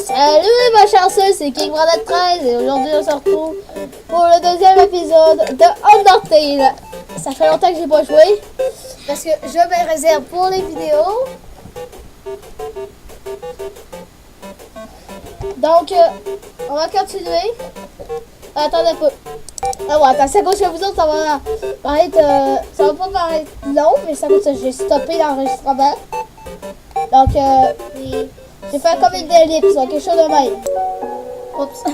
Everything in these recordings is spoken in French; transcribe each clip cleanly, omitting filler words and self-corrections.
Salut ma chanceuse, c'est King Brandon 13 et aujourd'hui on se retrouve pour le deuxième épisode de Undertale. Ça fait longtemps que j'ai pas joué parce que je me réserve pour les vidéos. Donc on va continuer. Attendez un peu. Ah ouais, attends, c'est à cause que vous autres, ça va paraître, ça va pas paraître long, mais c'est à cause que j'ai stoppé l'enregistrement. Donc j'ai fait comme une ellipse, quelque chose de même. Oups.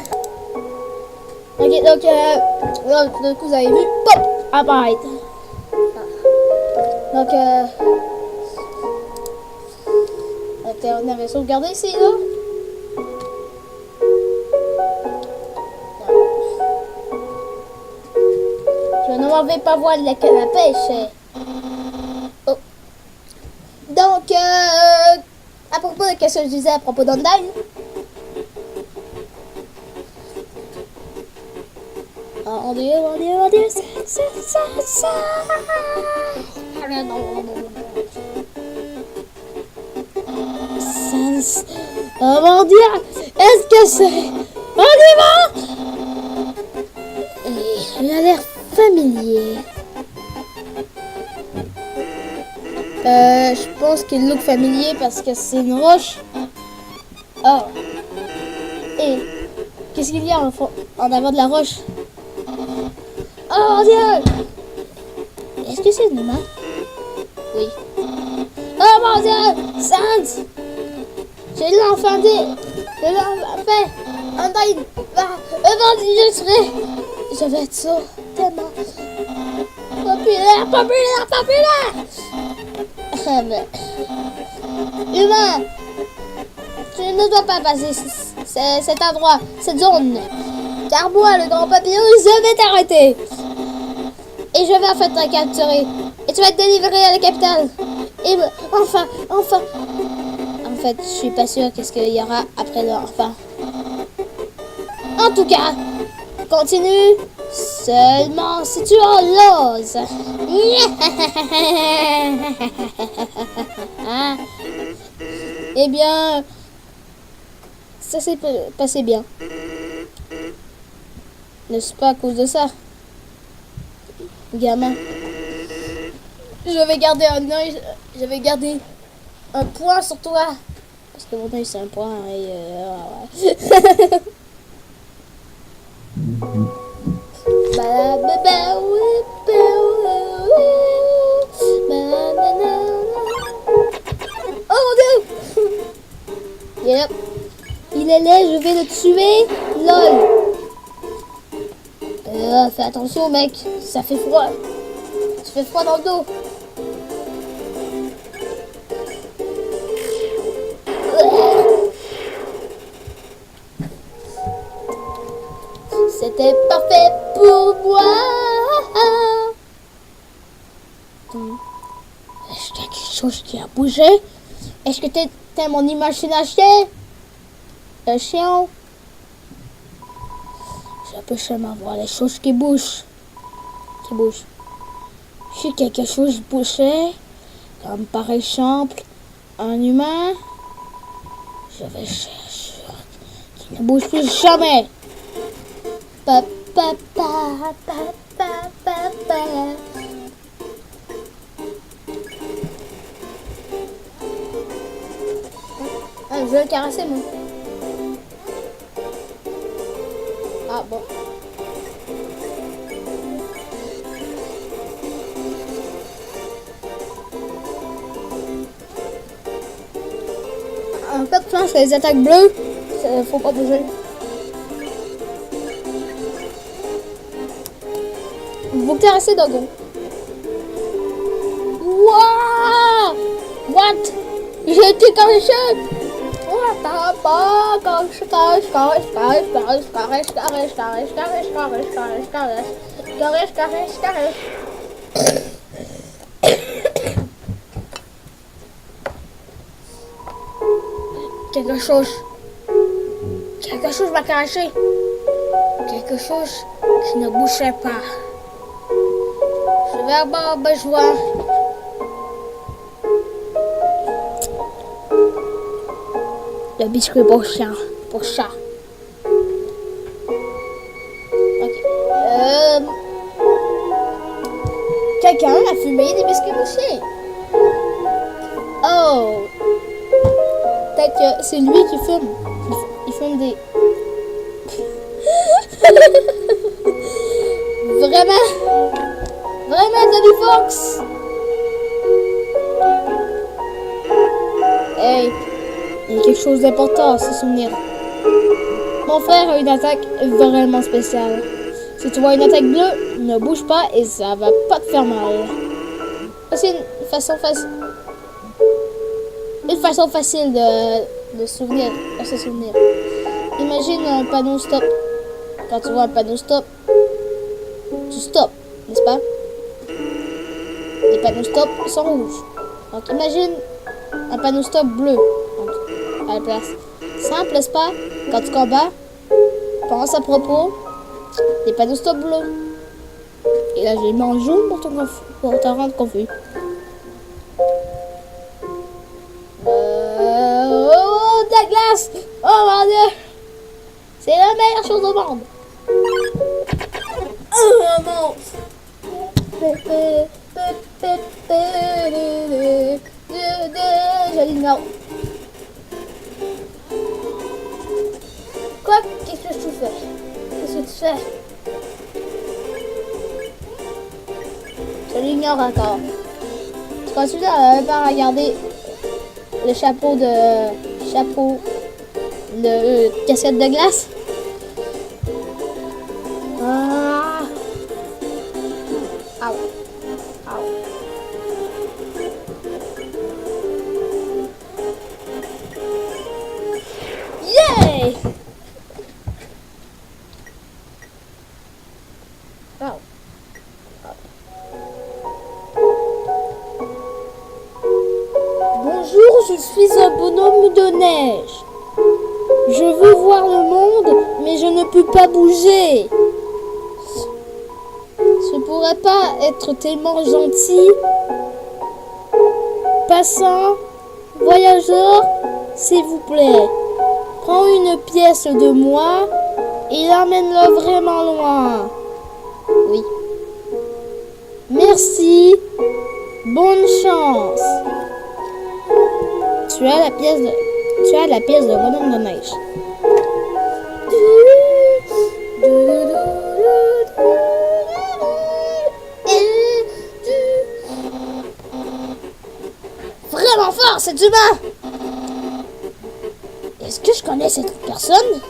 Ok, donc là, tout d'un coup, vous avez vu, pop, apparaître. Donc, on avait sauvegardé ici, là. Je ne m'en vais pas voir la canne à pêche. Oh. Donc, à propos de ce que je disais à propos d'Undyne. Oh Dieu, ça. Oh mon Dieu, est-ce que c'est un démon? Il a l'air familier. Je pense qu'il look familier parce que c'est une roche. Oh. Et qu'est-ce qu'il y a en avant de la roche? Oh mon Dieu! Est-ce que c'est une humain? Oui. Oh mon Dieu! Sans! Je l'ai enfin dit! Je l'ai enfin fait! Undyne! Je vais être ça tellement populaire! Humain! Tu ne dois pas passer cet endroit, cette zone. Car moi, le grand papillon, je vais t'arrêter. Et je vais en fait te capturer. Et tu vas te délivrer à la capitale. Et enfin. En fait, je suis pas sûre qu'est-ce qu'il y aura après le enfin. En tout cas, continue. Seulement si tu en l'oses. Eh bien, ça s'est passé bien. N'est-ce pas à cause de ça? Gamin. Je vais garder un œil. Je vais garder un point sur toi. Parce que mon œil c'est un point. Et ouais. Oh mon Dieu! Yep. Il est laid, je vais le tuer. LOL. Fais attention mec, ça fait froid. Tu fais froid dans le dos. C'était parfait pour moi. Est-ce qu'il y a quelque chose qui a bougé? Est-ce que t'es mon imagination? Le chien? Je peux seulement voir les choses qui bougent. Si quelque chose bougeait, comme par exemple un humain, je vais chercher qui ne bouge plus jamais. Ah, je vais le caresser, moi. Ah, bon. En fait, je pense que les attaques bleues, faut pas bouger. Vous caressez Dogo. Wouah! What? J'ai été caressé! Caresse. Quelque chose m'a caressé. Quelque chose qui ne bougeait pas. Je vais avoir besoin. Le biscuit pour chien. pour chat. Ok. Quelqu'un a fumé des biscuits mouchés. Oh. Peut-être que c'est lui qui fume. Il fume des... Vraiment? Vraiment, Toby Fox? Hey, il y a quelque chose d'important à se souvenir. Mon frère a une attaque vraiment spéciale. Si tu vois une attaque bleue, ne bouge pas et ça va pas te faire mal. C'est une façon facile de se souvenir. Imagine un panneau stop. Quand tu vois un panneau stop, tu stops, n'est-ce pas? Les panneaux stop sont rouges. Donc imagine un panneau stop bleu à la place. Simple, n'est-ce pas? Quand tu combats, pense à propos des panneaux stop bleus. Et là, j'ai mis en jaune pour te rendre confus. Oh, de la glace! Oh mon Dieu! C'est la meilleure chose au monde! Oh non! Je l'ignore. Quoi? Qu'est-ce que tu fais? Qu'est-ce que tu fais? Je l'ignore encore. Tu continues à regarder le chapeau de casquette de glace. Ah. Au. Au. Yay! Wow. Bonjour, je suis un bonhomme de neige. Je veux voir le monde, mais je ne peux pas bouger. Je pourrais pas être tellement gentil. Passant, voyageur, s'il vous plaît, prends une pièce de moi et l'emmène-le vraiment loin. Oui. Merci. Bonne chance. Tu as la pièce de bonhomme de neige. Vraiment fort, cet humain! Est-ce que je connais cette personne?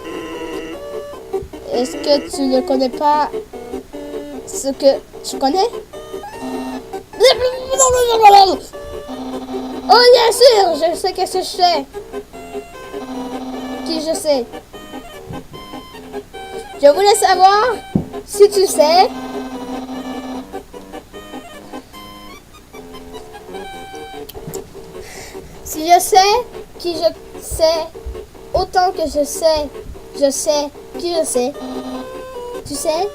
Est-ce que tu ne connais pas ce que tu connais? Oh bien sûr, je sais qu'est-ce que je fais. Qui je sais? Je voulais savoir si tu sais. Si je sais qui je sais, autant que je sais qui je sais. Tu sais?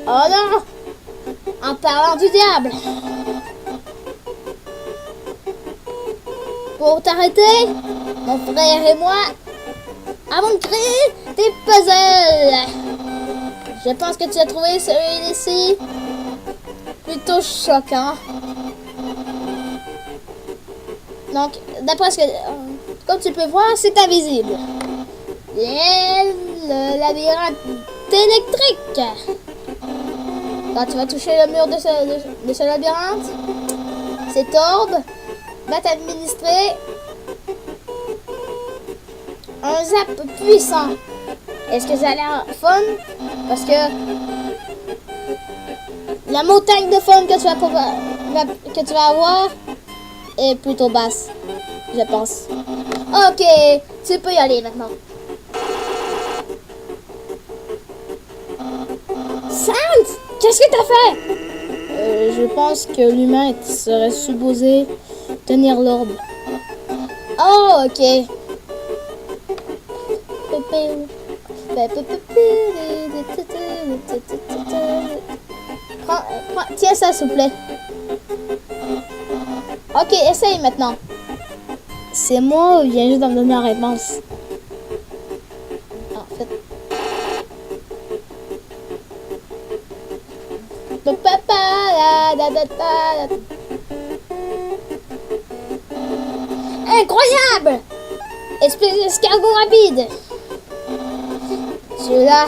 Oh non! En parlant du diable! Pour t'arrêter, mon frère et moi avons créé des puzzles. Je pense que tu as trouvé celui-ci plutôt choquant. Donc, d'après ce que... Comme tu peux voir, c'est invisible. Et le labyrinthe électrique. Quand tu vas toucher le mur de ce labyrinthe, cette orbe va t'administrer un zap puissant. Est-ce que ça a l'air fun? Parce que la montagne de fun que tu vas avoir est plutôt basse, je pense. Ok, tu peux y aller maintenant. Sans, qu'est-ce que t'as fait? Je pense que l'humain serait supposé tenir l'orbe. Oh, ok. Tiens ça, s'il vous plaît. Ok, essaye maintenant. C'est moi ou viens juste de me donner la réponse? Ah, en fait. Incroyable! Espèce d'escargot rapide! Celui-là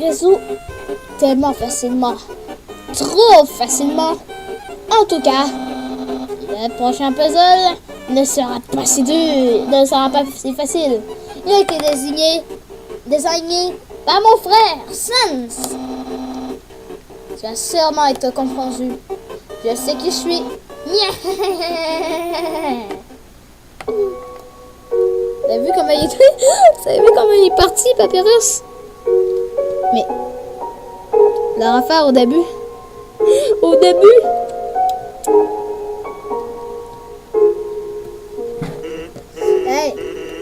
résout tellement facilement. Trop facilement. En tout cas, le prochain puzzle ne sera pas si dur, ne sera pas si facile. Il a été désigné par mon frère, Sans. Tu vas sûrement être confondu. Je sais qui je suis. T'as vu comment il est... T'as vu comment il est parti, Papyrus? Mais... leur affaire au début... Au début... Hey,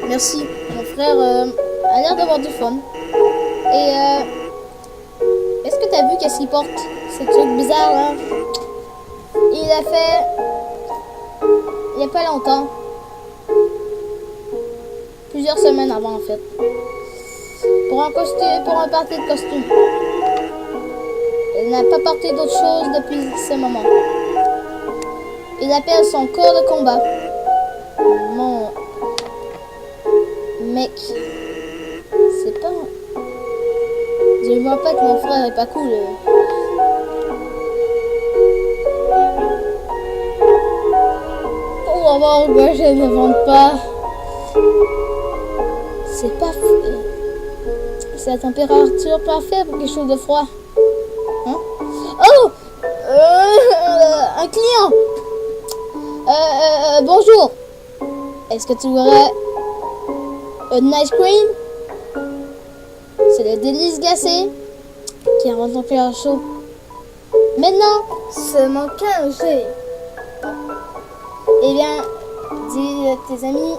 merci. Mon frère a l'air d'avoir du fun. Et est-ce que t'as vu qu'est-ce qu'il porte? Ce truc bizarre là. Il a fait... il n'y a pas longtemps. Plusieurs semaines avant en fait. Pour un costume, pour un party de costume. Il n'a pas porté d'autre chose depuis ce moment. Il appelle son corps de combat. Mon mec. C'est pas... je vois pas que mon frère est pas cool. On va voir pourquoi je ne vende pas. C'est pas... c'est la température parfaite pour quelque chose de froid. Hein? Oh! Un client! Bonjour! Est-ce que tu aurais un ice cream? C'est le délice glacé qui rend ton cœur chaud. Maintenant, seulement 15 G. Eh bien, dis à tes amis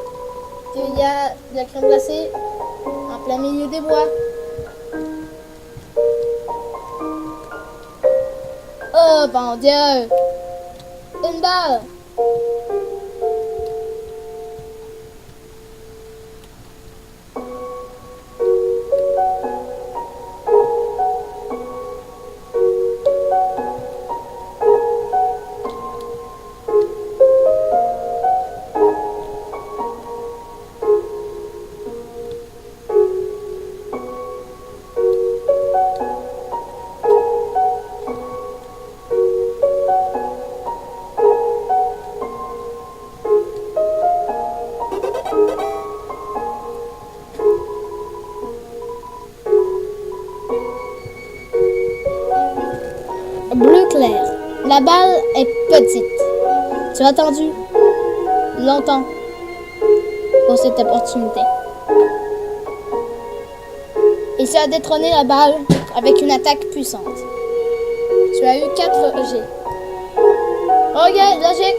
qu'il y a de la crème glacée en plein milieu des bois. Oh, bon Dieu! Une balle! Bleu clair. La balle est petite. Tu as attendu longtemps pour cette opportunité. Et tu as détrôné la balle avec une attaque puissante. Tu as eu 4 G. Regarde, logique.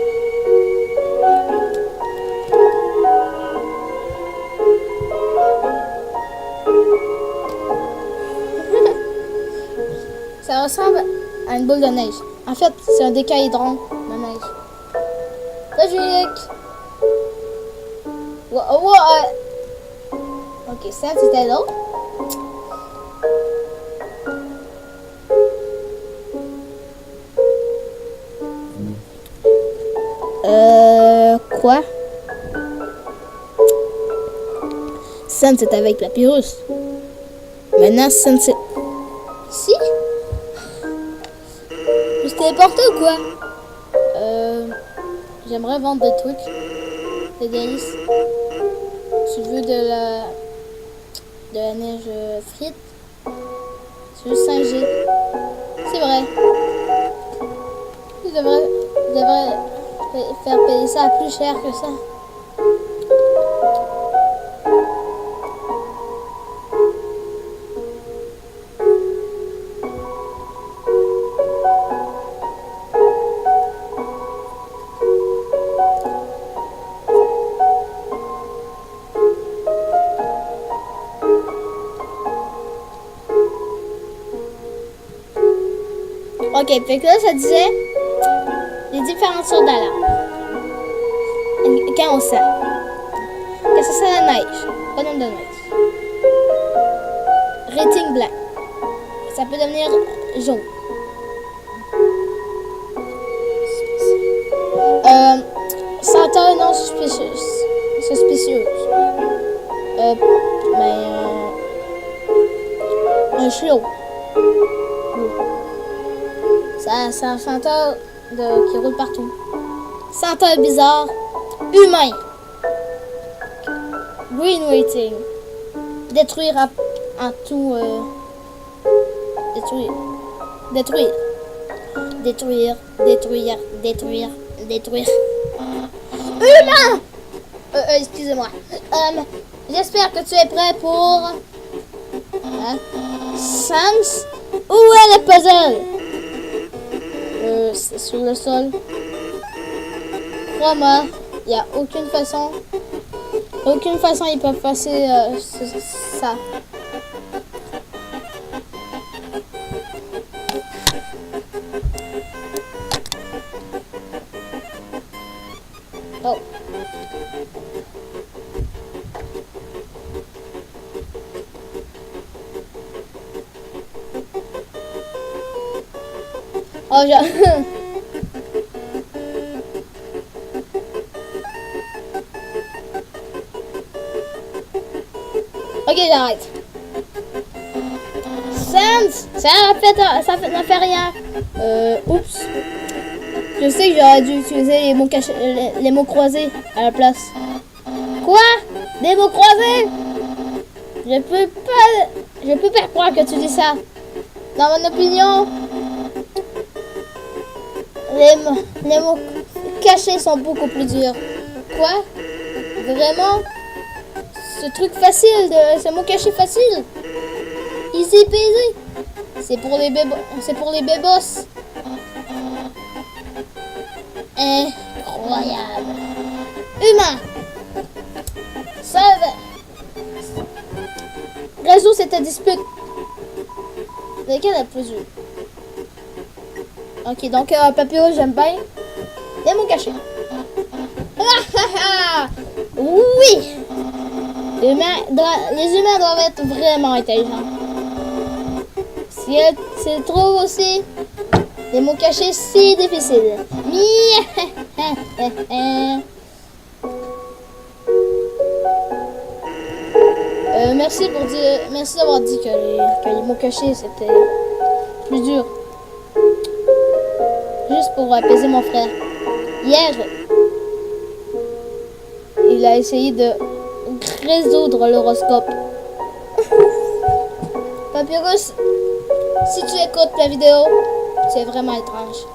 Ça ressemble à une boule de neige. En fait, c'est un décaédron de neige. Logique. Ok, ça c'était l'autre. Quoi? Sans c'est avec Papyrus. Maintenant, Sans c'est... Si? Je t'ai téléporté ou quoi? J'aimerais vendre des trucs. Des délices. Tu veux de la neige frite? Tu veux 5G? C'est vrai. Je devrais faire payer ça plus cher que ça. Ok, fait que là, ça disait les différentes sortes d'alarmes. quand on sent. Quand ça sent la neige. Bonhomme de neige. Rating blanc. Ça peut devenir jaune. Senteur non suspicieuse. Un chiot. C'est un senteur qui roule partout. Senteur bizarre. Humain. Green rating. Détruire en tout. Détruire. Humain! Excusez-moi. J'espère que tu es prêt pour... Sans? Où est le puzzle? C'est sur le sol. Crois-moi, il n'y a aucune façon. Ils peuvent passer ça. Oh. Oh, Ok, j'arrête. Sans, ça ne fait rien. Oups. Je sais que j'aurais dû utiliser les mots croisés à la place. Quoi? Des mots croisés? Je peux pas croire que tu dis ça. Dans mon opinion, les mots cachés sont beaucoup plus durs. Quoi? Vraiment? Ce truc facile, ce mot caché facile. Easy peasy. C'est pour les bébos. Incroyable. Humain. Ça résout cette dispute. Lequel a plus eu? Ok, donc Papyrus, j'aime bien. Les mots cachés. Oui. Les humains doivent être vraiment intelligents. Si c'est trop aussi, les mots cachés, c'est difficile. Merci d'avoir dit que les mots cachés c'était plus dur. Juste pour apaiser mon frère. Hier, il a essayé de résoudre l'horoscope. Papyrus, si tu écoutes la vidéo, tu es vraiment étrange.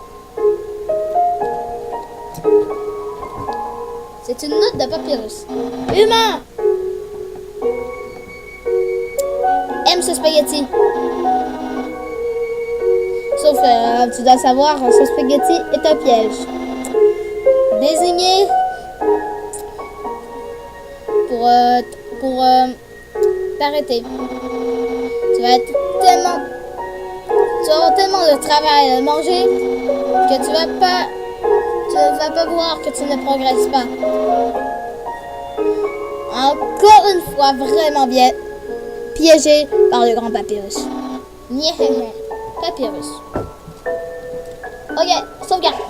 C'est une note de Papyrus. Humain! Aime ce spaghetti. Sauf que tu dois savoir, ce spaghetti est un piège. Désigné pour t'arrêter. Tu vas avoir tellement de travail à manger que tu vas pas voir que tu ne progresses pas. Encore une fois, vraiment bien piégé par le grand Papyrus. Papyrus. Ok, sauvegarde.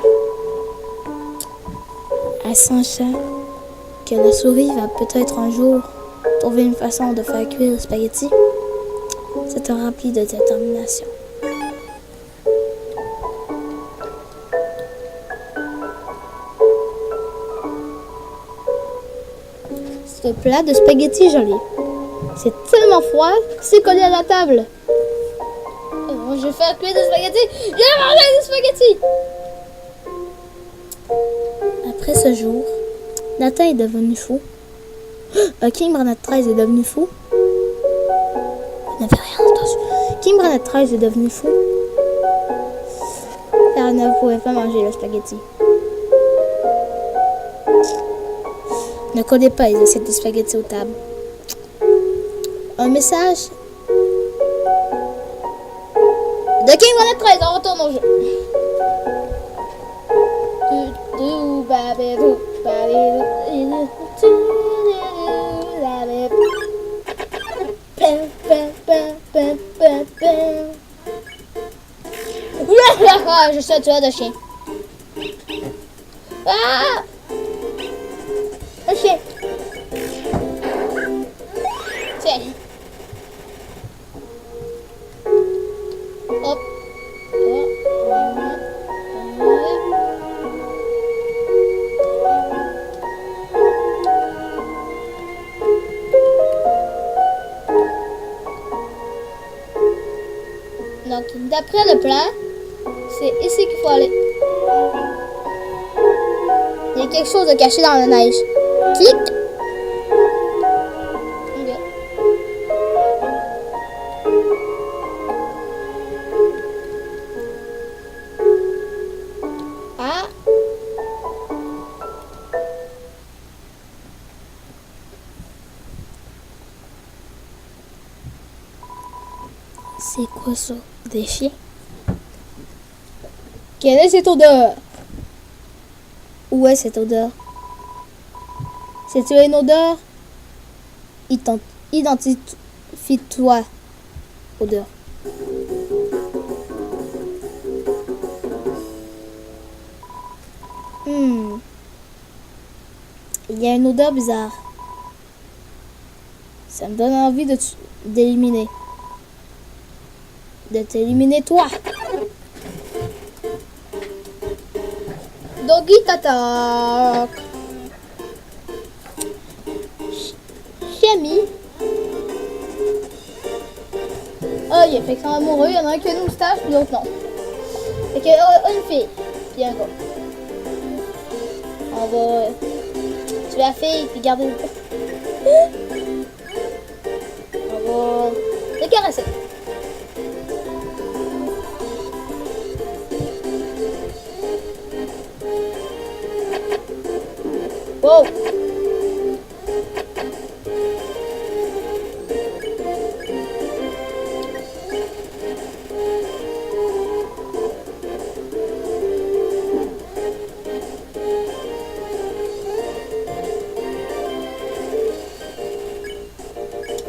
Elle sent que la souris va peut-être un jour trouver une façon de faire cuire le spaghetti. Ça te remplit de détermination. Ce plat de spaghetti joli. C'est tellement froid, c'est collé à la table. Je vais faire cuire des spaghettis. Je vais manger des spaghettis. Après ce jour, Nathan est devenu fou. King Branagh 13 est devenu fou. Vous n'avez rien entendu. King Branagh 13 est devenu fou. Car il ne pouvait pas manger le spaghetti. Ne collez pas les assiettes de spaghetti aux tables. Un message de King Branagh 13, on retourne au jeu. Moi, je suis un tueur de chien. Ah! Un chien. Tiens. Hop. Donc, d'après le plan, c'est ici qu'il faut aller. Il y a quelque chose de caché dans la neige. Clic! Ok. Ah! C'est quoi ça? Des chiens? Quelle est cette odeur? Où est cette odeur? C'est-tu une odeur? Identifie-toi, odeur. Il y a une odeur bizarre. Ça me donne envie d'éliminer. De t'éliminer toi. Doggy t'attaque. Chami. Ah, il y a fait que sont amoureux. Il y en a un qui a une moustache, puis l'autre non. Fait que une fille, puis un gars. On va tuer la fille, puis garder le gars. On va le caresser. Wow!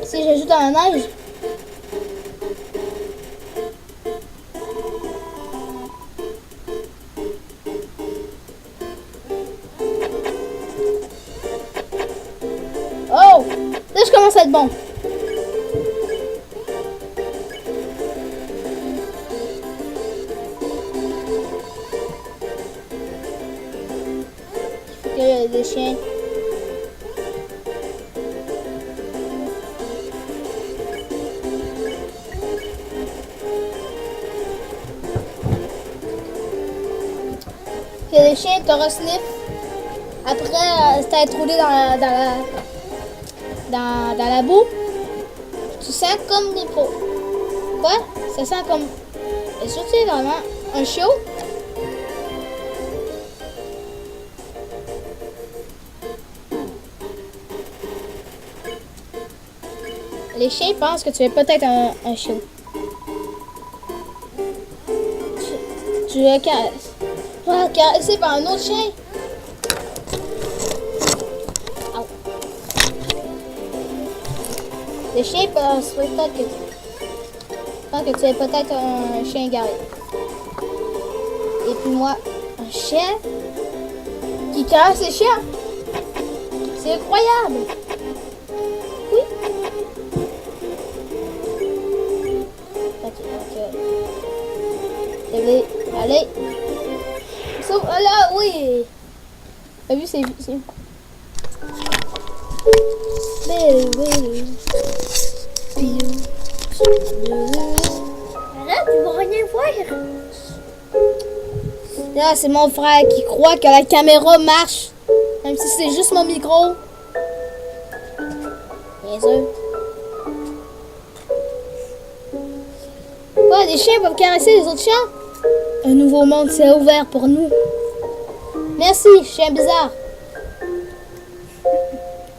Si j'ajoute dans la neige. Oh! Là, je commence à être bon. Il faut qu'il y ait des chiens. Il y a des chiens, te resniffent. Après, t'être roulé dans la boue, tu sens comme des pros. Quoi? Ça sent comme... Est-ce que c'est vraiment un chiot? Les chiens pensent que tu es peut-être un chiot. Tu le caresses. Tu vas caresser par un autre chien. Les chiens pensent peut-être que tu es peut-être un chien égaré. Et puis moi, un chien qui caresse les chiens. C'est incroyable. Oui. Ok. Allez. Sauf là, oui. T'as vu, c'est... Arrête, tu vas rien voir. Là, c'est mon frère qui croit que la caméra marche. Même si c'est juste mon micro. Bien sûr. Ouais, les chiens peuvent caresser les autres chiens. Un nouveau monde s'est ouvert pour nous. Merci, chien bizarre.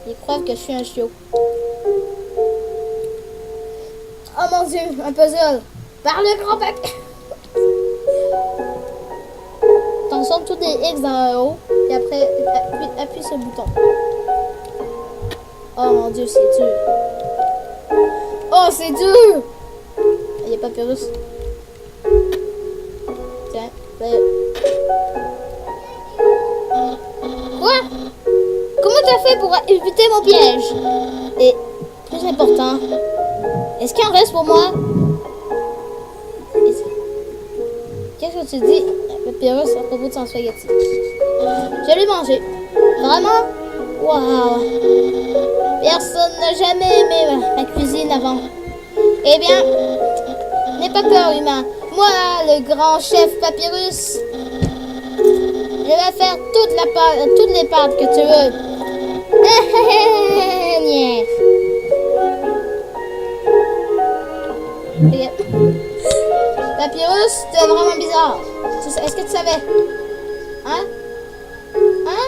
Ils croient que je suis un chiot. Oh mon dieu, un puzzle. Par le grand papier. Attention, tout des X dans le haut. Et après, appuie sur le bouton. Oh mon dieu, c'est dur. Oh, c'est dur. Il n'y a pas de virus. Tiens. Quoi? Comment t'as fait pour éviter mon piège? Et plus important, est-ce qu'il en reste pour moi? Qu'est-ce que tu dis, Papyrus, à propos de son spaghetti? Je l'ai mangé. Vraiment? Waouh! Personne n'a jamais aimé ma cuisine avant. Eh bien, n'aie pas peur, humain. Moi, le grand chef Papyrus, je vais faire toutes les pâtes que tu veux. Papyrus, tu es vraiment bizarre. Est-ce que tu savais? Hein? Hein?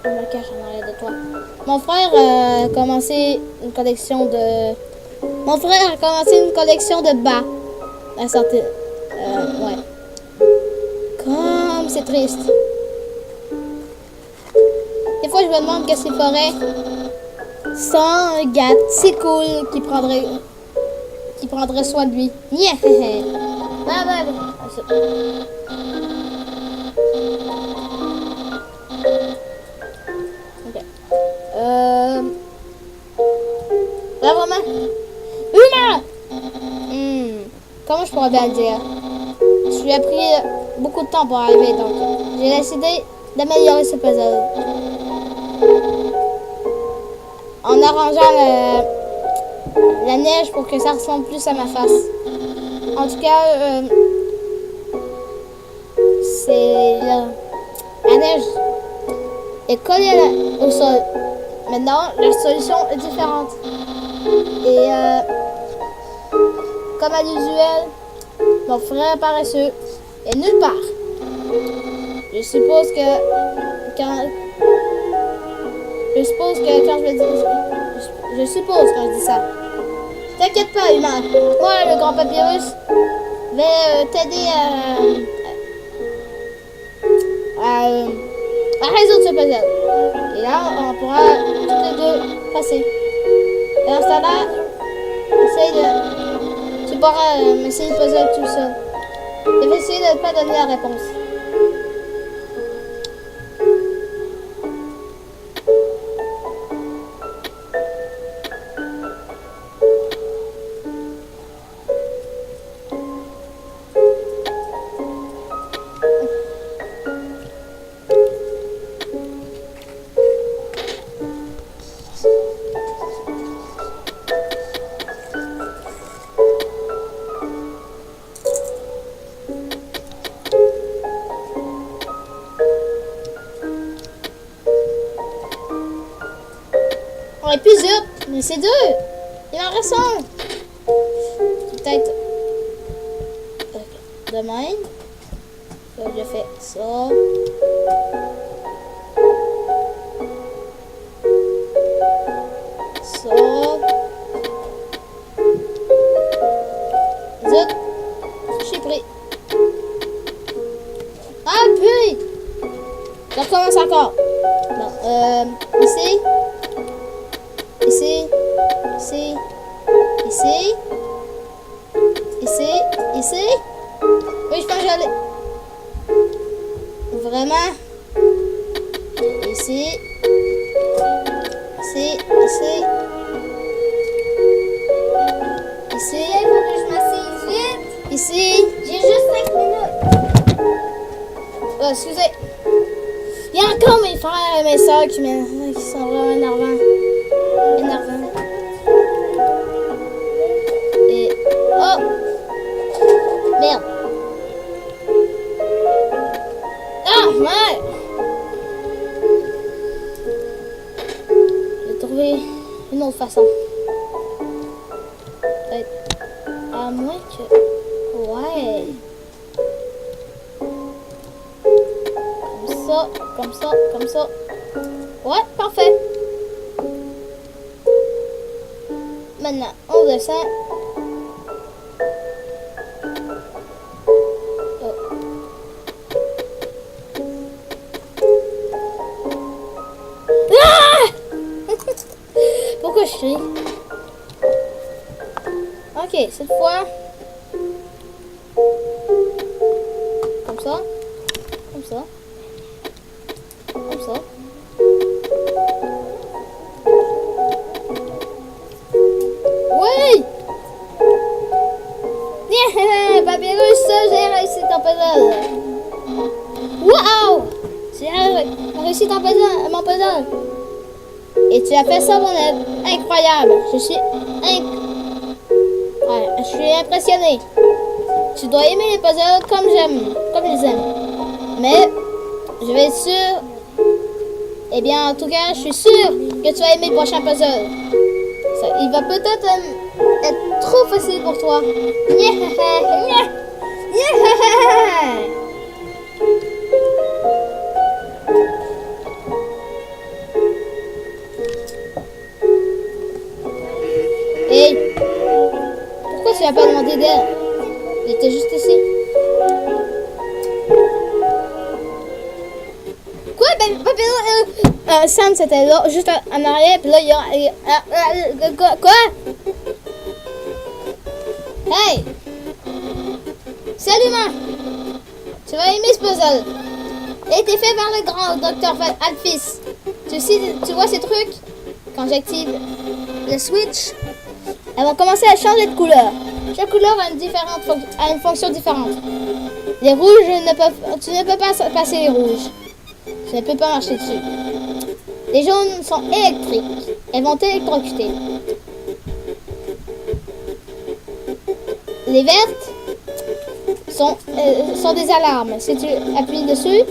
Je me cache en arrière de toi. Mon frère a commencé une collection de... bas. La santé. Ouais. Comme c'est triste. Des fois, je me demande qu'est-ce qu'il ferait sans un gars si cool qui prendrait soin de lui. Yeah. Ok. Là, vraiment. Humain! Comment je pourrais bien le dire? Je lui ai pris beaucoup de temps pour arriver, donc j'ai décidé d'améliorer ce puzzle. En arrangeant la neige pour que ça ressemble plus à ma face. En tout cas, c'est la neige est collée au sol. Maintenant, la solution est différente. Et comme à l'usuel, mon frère paresseux est nulle part. Je suppose que quand je dis ça. T'inquiète pas, humain. Moi, le grand Papyrus, vais t'aider à résoudre ce puzzle. Et là, on pourra tous les deux passer. Et dans ce temps-là, tu pourras essayer le puzzle tout seul. Et essayer de ne pas donner la réponse. On est plusieurs, mais c'est deux. Il en reste un. Peut-être de même. Donc, je fais ça. Ça. Zut. Je suis pris. Ah, puis. Je recommence encore. Non, ici. Ici, ici, ici, ici, ici. Oui, je pense que j'allais. Vraiment. Ici, ici, ici, ici. Il faut que je m'assise vite. Ici. J'ai juste 5 minutes. Oh, excusez. Il y a encore mes frères et mes soeurs qui sont vraiment énervants. Et oh merde. Ah ouais. J'ai trouvé une autre façon. Peut-être à moins que ouais. Comme ça, comme ça, comme ça. Ouais, parfait. Maintenant, on descend. Oh. Ah! Pourquoi je crie? Ok, cette fois, réussi mon puzzle. Et tu as fait ça, mon aide. Incroyable. Je suis impressionné. Tu dois aimer les puzzles comme je les aime. Mais, je vais être sûr. Eh bien, en tout cas, je suis sûr que tu vas aimer le prochain puzzle. Il va peut-être être trop facile pour toi. Hey, pourquoi tu n'as pas demandé d'aide? J'étais juste ici. Quoi? Sam, c'était là, juste en arrière, puis là, il y a... Quoi? Hey! Salut, man! Tu vas aimer ce puzzle. Il a été fait par le grand docteur Alphys. Tu vois ces trucs? Quand j'active le switch, elles vont commencer à changer de couleur. Chaque couleur a une fonction différente. Les rouges, tu ne peux pas passer les rouges. Tu ne peux pas marcher dessus. Les jaunes sont électriques. Elles vont t'électrocuter. Les vertes sont des alarmes. Si tu appuies dessus,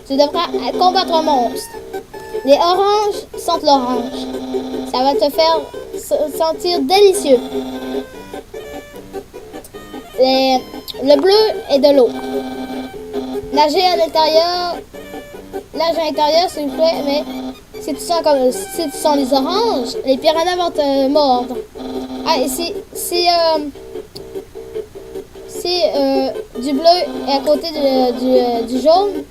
tu devras combattre un monstre. Les oranges sentent l'orange. Ça va te faire sentir délicieux. Le bleu est de l'eau. Nage à l'intérieur, s'il vous plaît, mais si tu sens les oranges, les piranhas vont te mordre. Ah, et si du bleu est à côté du jaune,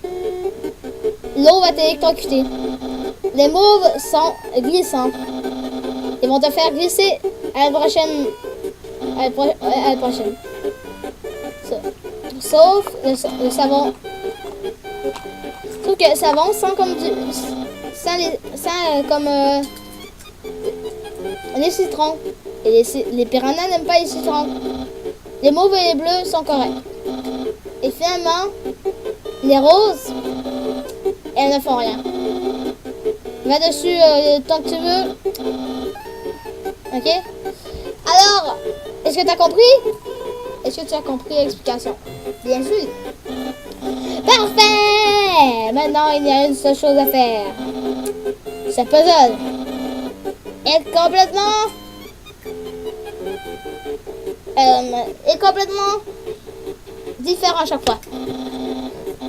l'eau va t'électrocuter. Les mauves sont glissants. Ils vont te faire glisser à la prochaine. Sauf le savon. Sauf que le savon sent comme les citrons. Et les piranhas n'aiment pas les citrons. Les mauves et les bleus sont corrects. Et finalement, les roses, elles ne font rien. Va dessus tant que tu veux. Ok? Alors, est-ce que tu as compris? Est-ce que tu as compris l'explication? Bien sûr. Parfait! Maintenant, il y a une seule chose à faire. Ce puzzle est complètement différent à chaque fois.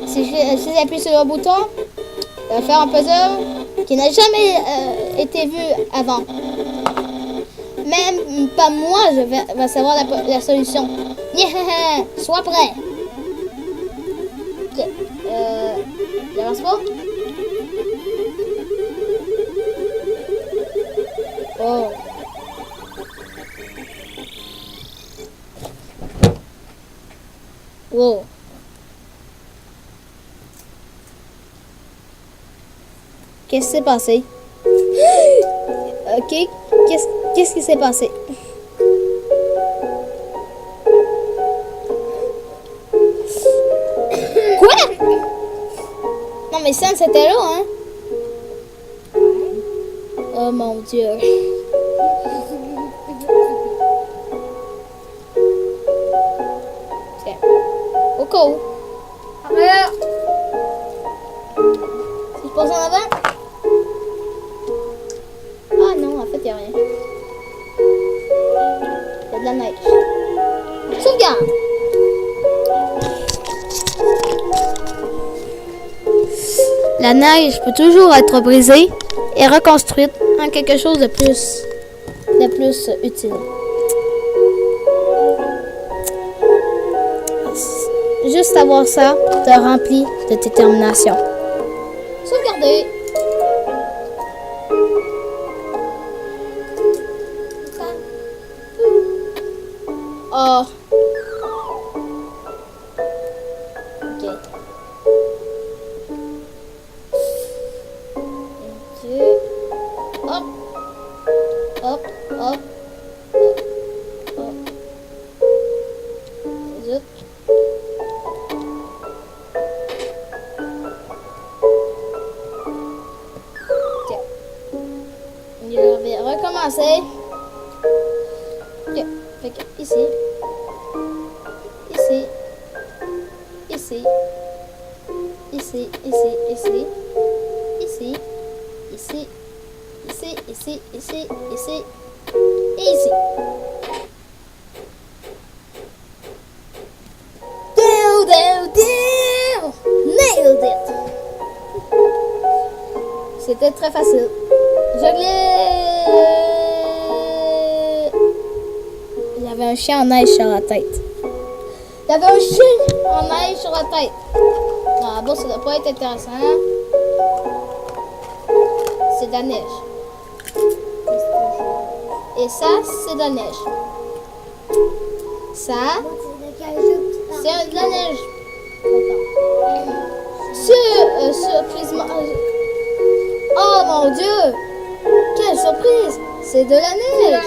Si j'appuie sur le bouton, il va faire un puzzle qui n'a jamais été vu avant. Même pas moi, je vais savoir la solution. Sois prêt. Ok. J'avance pas. Oh. Wow. Qu'est-ce qui s'est passé? Ok. Qu'est-ce qui s'est passé? Quoi? Non mais ça, c'était là, hein? Oh mon Dieu. Tiens. Au cas où. Si je passe en avant? Ah non, en fait, il n'y a rien. Il y a de la neige. Sauvegarde! La neige peut toujours être brisée et reconstruite en quelque chose de plus utile. Juste avoir ça te remplit de détermination. Sauvegarder. Oh. Ok. 1, 2. Hop. Hop. Hop. Hop. Hop. Zut. commencer. Ok. Fait que ici. Ici. Ici. Ici. Ici. Ici. Ici. Ici. Ici. Ici. Ici. Ici. Et ici. Nailed it! C'était très facile. Il y avait un chien en neige sur la tête. Il y avait un chien en neige sur la tête. Non, bon, ça doit pas être intéressant. C'est de la neige. Et ça, c'est de la neige. Ça, c'est de la neige. Surprisement. Oh mon Dieu! Quelle surprise! C'est de la neige!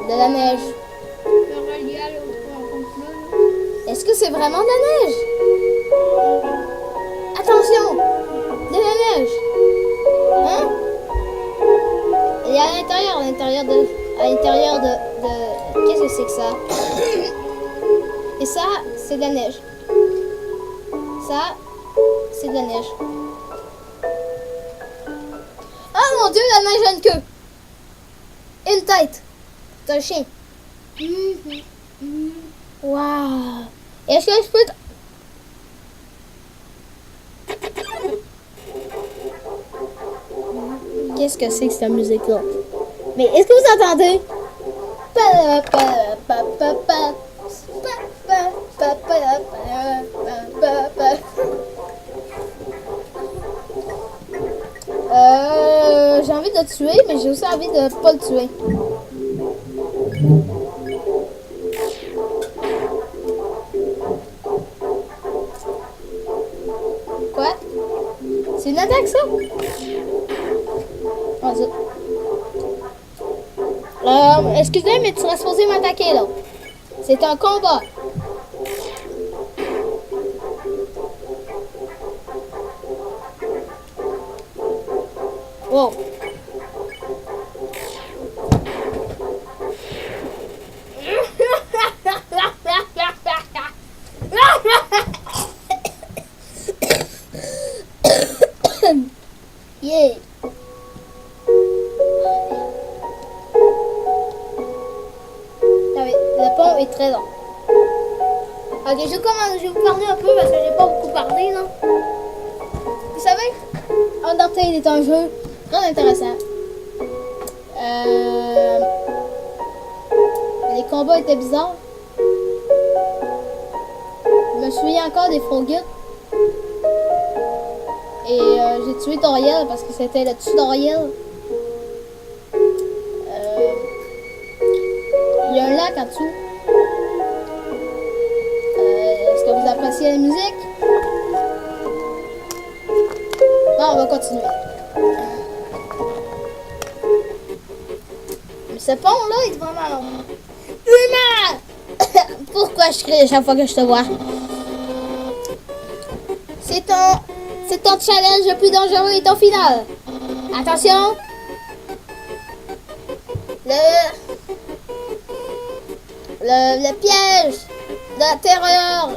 De la neige. Est-ce que c'est vraiment de la neige? Attention! De la neige! Hein? Et à l'intérieur de... Qu'est-ce que c'est que ça? Et ça, c'est de la neige. Ça, c'est de la neige. Oh mon Dieu, la neige a une queue! Une tête! C'est un chien. Waouh! Est-ce que je peux... Qu'est-ce que c'est que cette musique-là? Mais est-ce que vous entendez? J'ai envie de le tuer, mais j'ai aussi envie de pas le tuer. Quoi? C'est une attaque, ça? Vas-y. Excusez, mais tu serais supposé m'attaquer, là. C'est un combat. Wow. Yeah. Le pont est très long. Ok, je vais vous parler un peu parce que j'ai pas beaucoup parlé, non? Vous savez, Undertale est un jeu très intéressant. Les combats étaient bizarres. Je me souviens encore des Froguts. Et j'ai tué Toriel parce que c'était le tutoriel. Il y a un lac en dessous. Est-ce que vous appréciez la musique? Bon, on va continuer. Mais ce pont-là est vraiment long. Humain! Pourquoi je crie à chaque fois que je te vois? C'est ton challenge le plus dangereux et ton final. Attention! Le piège de la terreur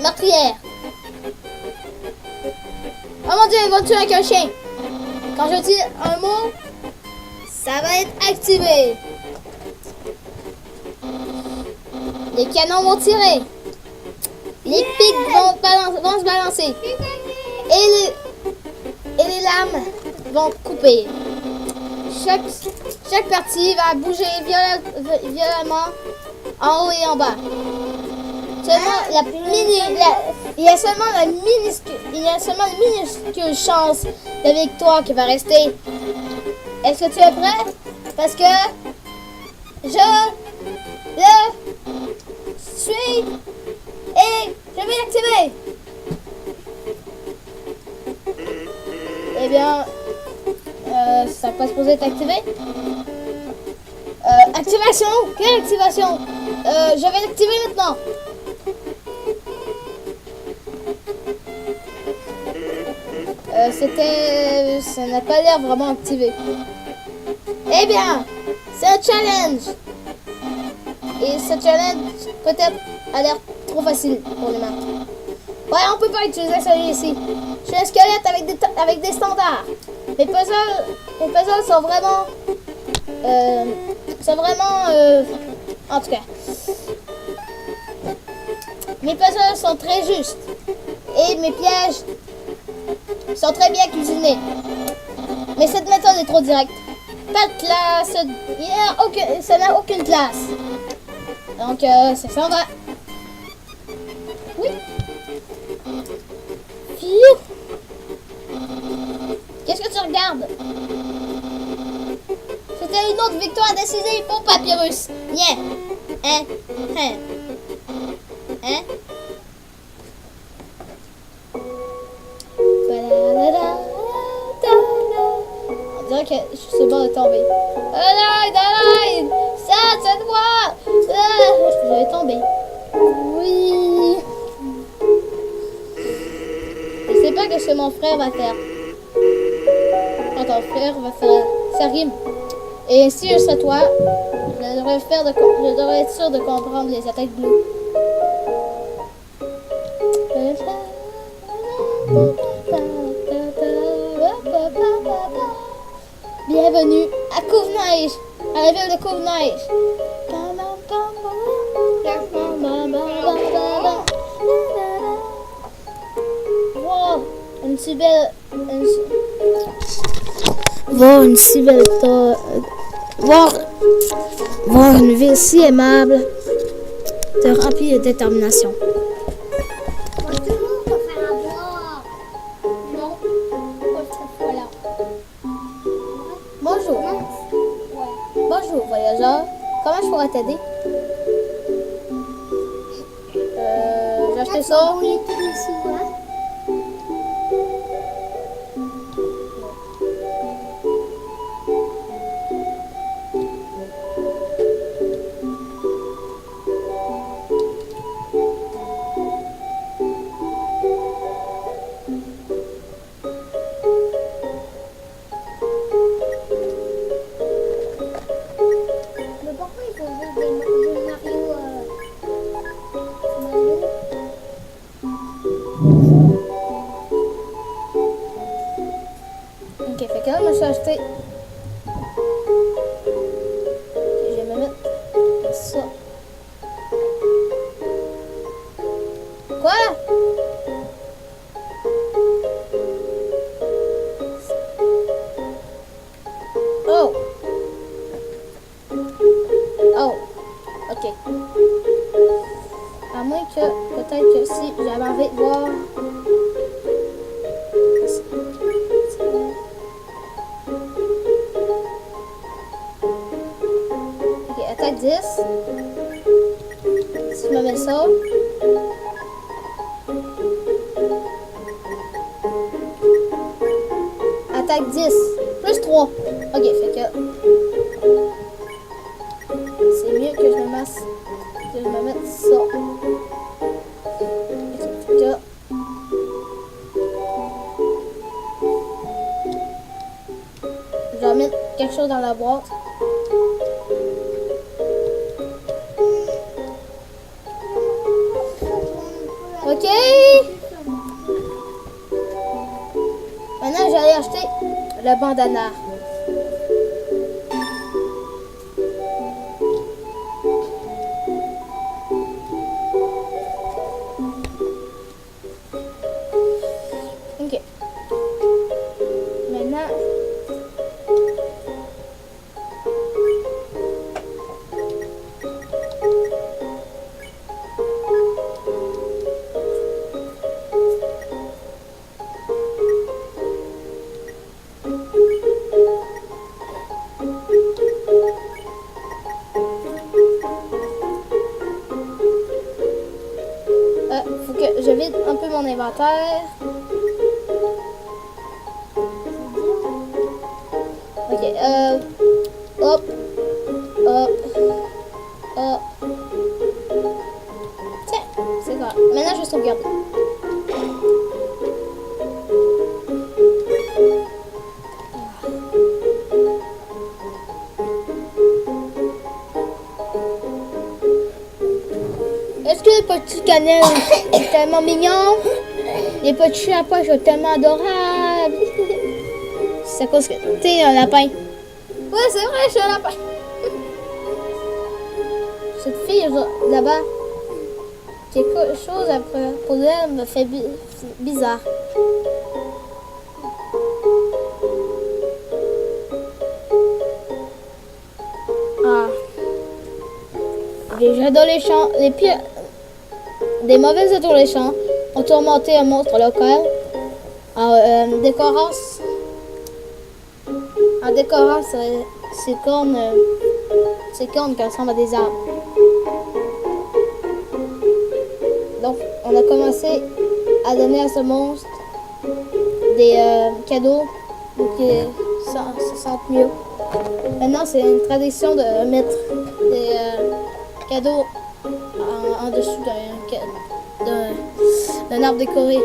meurtrière. Oh mon Dieu, ils vont tuer avec un chien. Quand je dis un mot, ça va être activé. Les canons vont tirer. Les pics vont se balancer. Et les lames vont couper. Chaque partie va bouger violemment en haut et en bas. Il y a seulement une minuscule chance de victoire qui va rester. Est-ce que tu es prêt? Parce que je le suis et je vais l'activer. Eh bien, ça n'est pas supposé être activé. Activation? Quelle activation? Je vais l'activer maintenant. Ça n'a pas l'air vraiment activé. Eh bien, c'est un challenge. Et ce challenge, peut-être, a l'air trop facile pour les maths. Ouais, on peut pas utiliser celui-ci. Je suis un squelette avec des standards. Les puzzles sont vraiment... en tout cas. Mes puzzles sont très justes. Et mes pièges sont très bien cuisinés. Mais cette méthode est trop directe. Pas de classe. Ça n'a aucune classe. Donc, ça s'en va. Oui. Phew. Qu'est-ce que tu regardes? C'était une autre victoire décisive pour Papyrus. Yeah. Hein? On dirait que je suis sur le bord de tomber. Aide! Ça, c'est moi! Je vais tomber. Oui. Je sais pas ce que mon frère va faire. Quand ton frère va faire, ça rime. Et si je serais toi, je devrais être sûr de comprendre les attaques bleues. Bienvenue à Courneige, à la ville de Courneige. Wow, une si belle... Voir une si belle... Voir une ville si aimable te remplit de détermination. Moi, tout le monde va faire à boire. Non, pas cette fois-là. Bonjour. Ouais. Bonjour, voyageur. Comment je pourrais t'aider? J'ai acheté ça. On est tous ici, hein? Mais pourquoi il faut juste des Mario, Mario? Ok, fait que là, moi, je suis acheté. Je vais me mettre ça. Quoi? Oh. Oh. Ok. À moins que, peut-être que si j'avais envie de voir. Ok, attaque 10. Si je me mets ça. Attaque 10. Plus 3. Ok, fait que. C'est mieux que je me mette. Que je me mette ça. Ok, fait que. Je vais mettre quelque chose dans la boîte. Ok. Maintenant, j'allais acheter le bandana. Ok. Maintenant. Faut que je vide un peu mon inventaire. Ok, hop, hop, hop. Tiens, c'est quoi? Maintenant, je vais sauvegarder. Daniel est tellement mignon. Les petits chapeaux sont tellement adorables. C'est à cause que t'es un lapin. Ouais, c'est vrai, je suis un lapin. Cette fille là-bas, quelque chose pour elle me fait bizarre. Ah. Les adolescents, des mauvais adolescents ont tourmenté un monstre local en décorant ses cornes qui ressemblent à des arbres. Donc, on a commencé à donner à ce monstre des cadeaux pour qu'il se sente mieux. Maintenant, c'est une tradition de mettre des cadeaux en dessous d'un arbre décoré.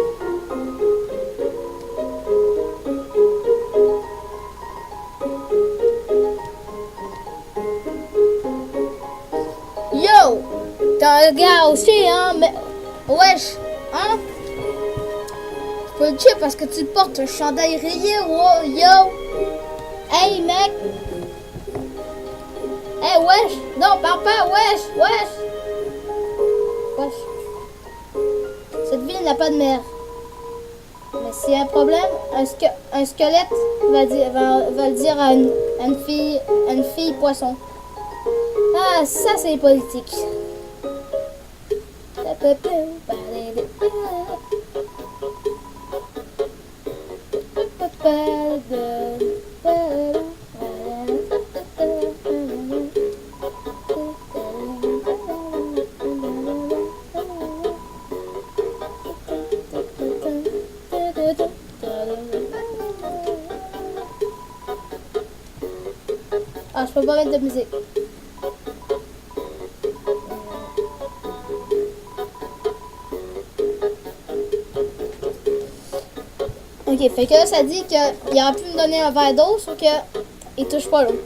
Yo! T'es un gars aussi, hein? Mais... Wesh! Hein? Je peux le dire parce que tu portes un chandail rayé, wow, yo! Hey, mec! Hey, wesh! Non, parle pas, wesh! Wesh! Cette ville n'a pas de mère. Mais s'il y a un problème, un squelette va le dire à une fille poisson. Ah, ça c'est politique. Ah, je peux pas mettre de musique. Ok, fait que là, ça dit qu'il aurait pu me donner un verre d'eau, sauf qu'il touche pas l'eau.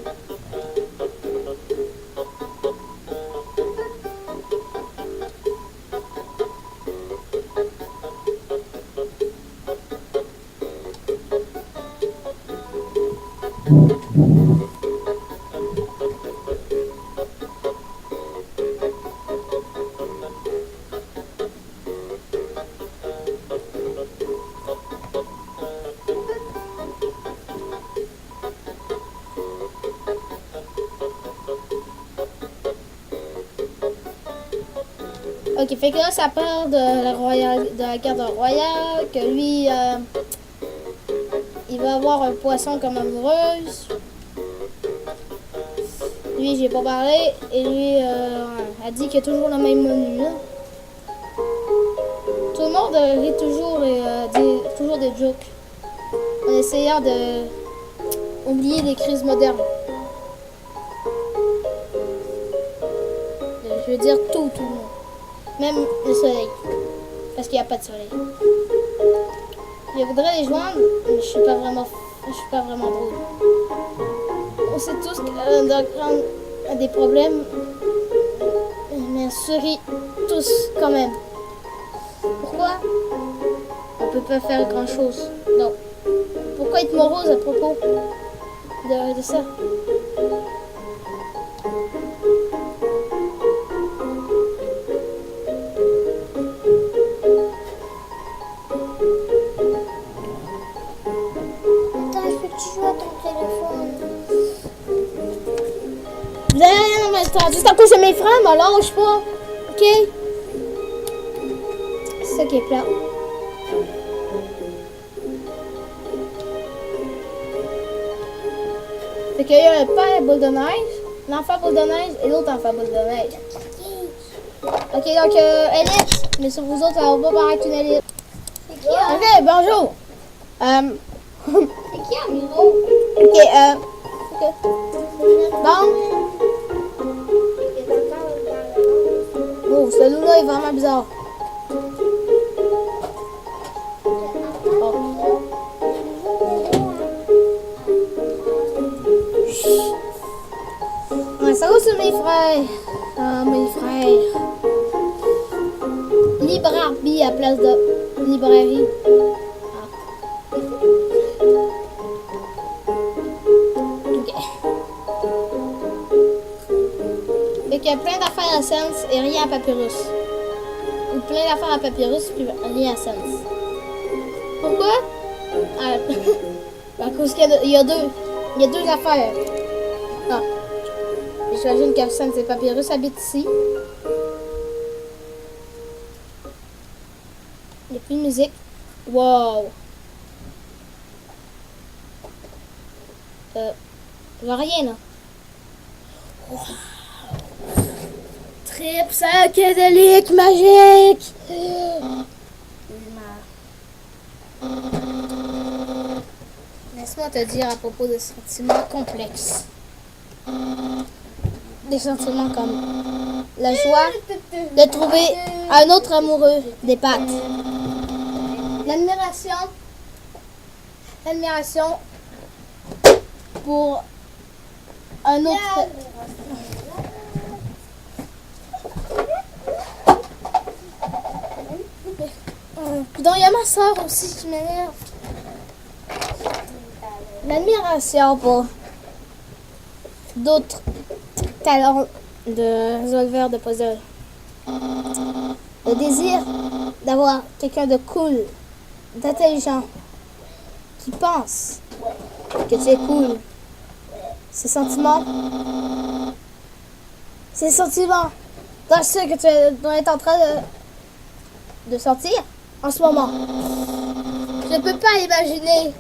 Ok, fait que là, ça part de la garde royale, que lui, il va avoir un poisson comme amoureuse. Lui, j'ai pas parlé, et lui, a dit qu'il y a toujours le même menu, là. Tout le monde rit toujours et dit toujours des jokes, en essayant de oublier les crises modernes. Je veux dire tout le monde. Même le soleil. Parce qu'il n'y a pas de soleil. Je voudrais les joindre, mais je suis pas vraiment drôle. On sait tous qu'Underground a des problèmes. Mais on sourit tous quand même. Pourquoi? On peut pas faire grand chose. Non. Pourquoi être morose à propos de ça? Juste à cause de mes frères, me lâche pas. Ok? C'est ça qui est plat. Fait qu'il y a le père boule de neige, l'enfant boule de neige et l'autre enfant boule de neige. Ok, donc élite. Mais sur vous autres, ça va pas paraître une élite. C'est qui, hein? Ok, bonjour. C'est qui, Amiro? Ok, bon. Oh, celui-là est vraiment bizarre. Oh. Ouais, ça va, c'est mes frères. Ah, mes frères. lit à place de librairie. Ah. Ok. Fait qu'il y a plein d'affaires à Sense et rien à Papyrus. Ou plein d'affaires à Papyrus puis rien à Sense. Pourquoi? Ah, à cause qu'il y a deux affaires. Ah. J'imagine que Sense et Papyrus habitent ici. Il n'y a plus de musique. Wow. Il n'y a rien là. Wow. Trip psychédélique magique. Laisse-moi te dire à propos de sentiments complexes. Des sentiments comme la joie de trouver un autre amoureux des pattes. L'admiration pour un autre. Donc il y a ma soeur aussi qui m'énerve. L'admiration pour d'autres talents de résolveur de puzzle. Le désir d'avoir quelqu'un de cool, d'intelligent, qui pense que tu es cool. Ces sentiments dans ce que tu dois être en train de sentir en ce moment. Je ne peux pas imaginer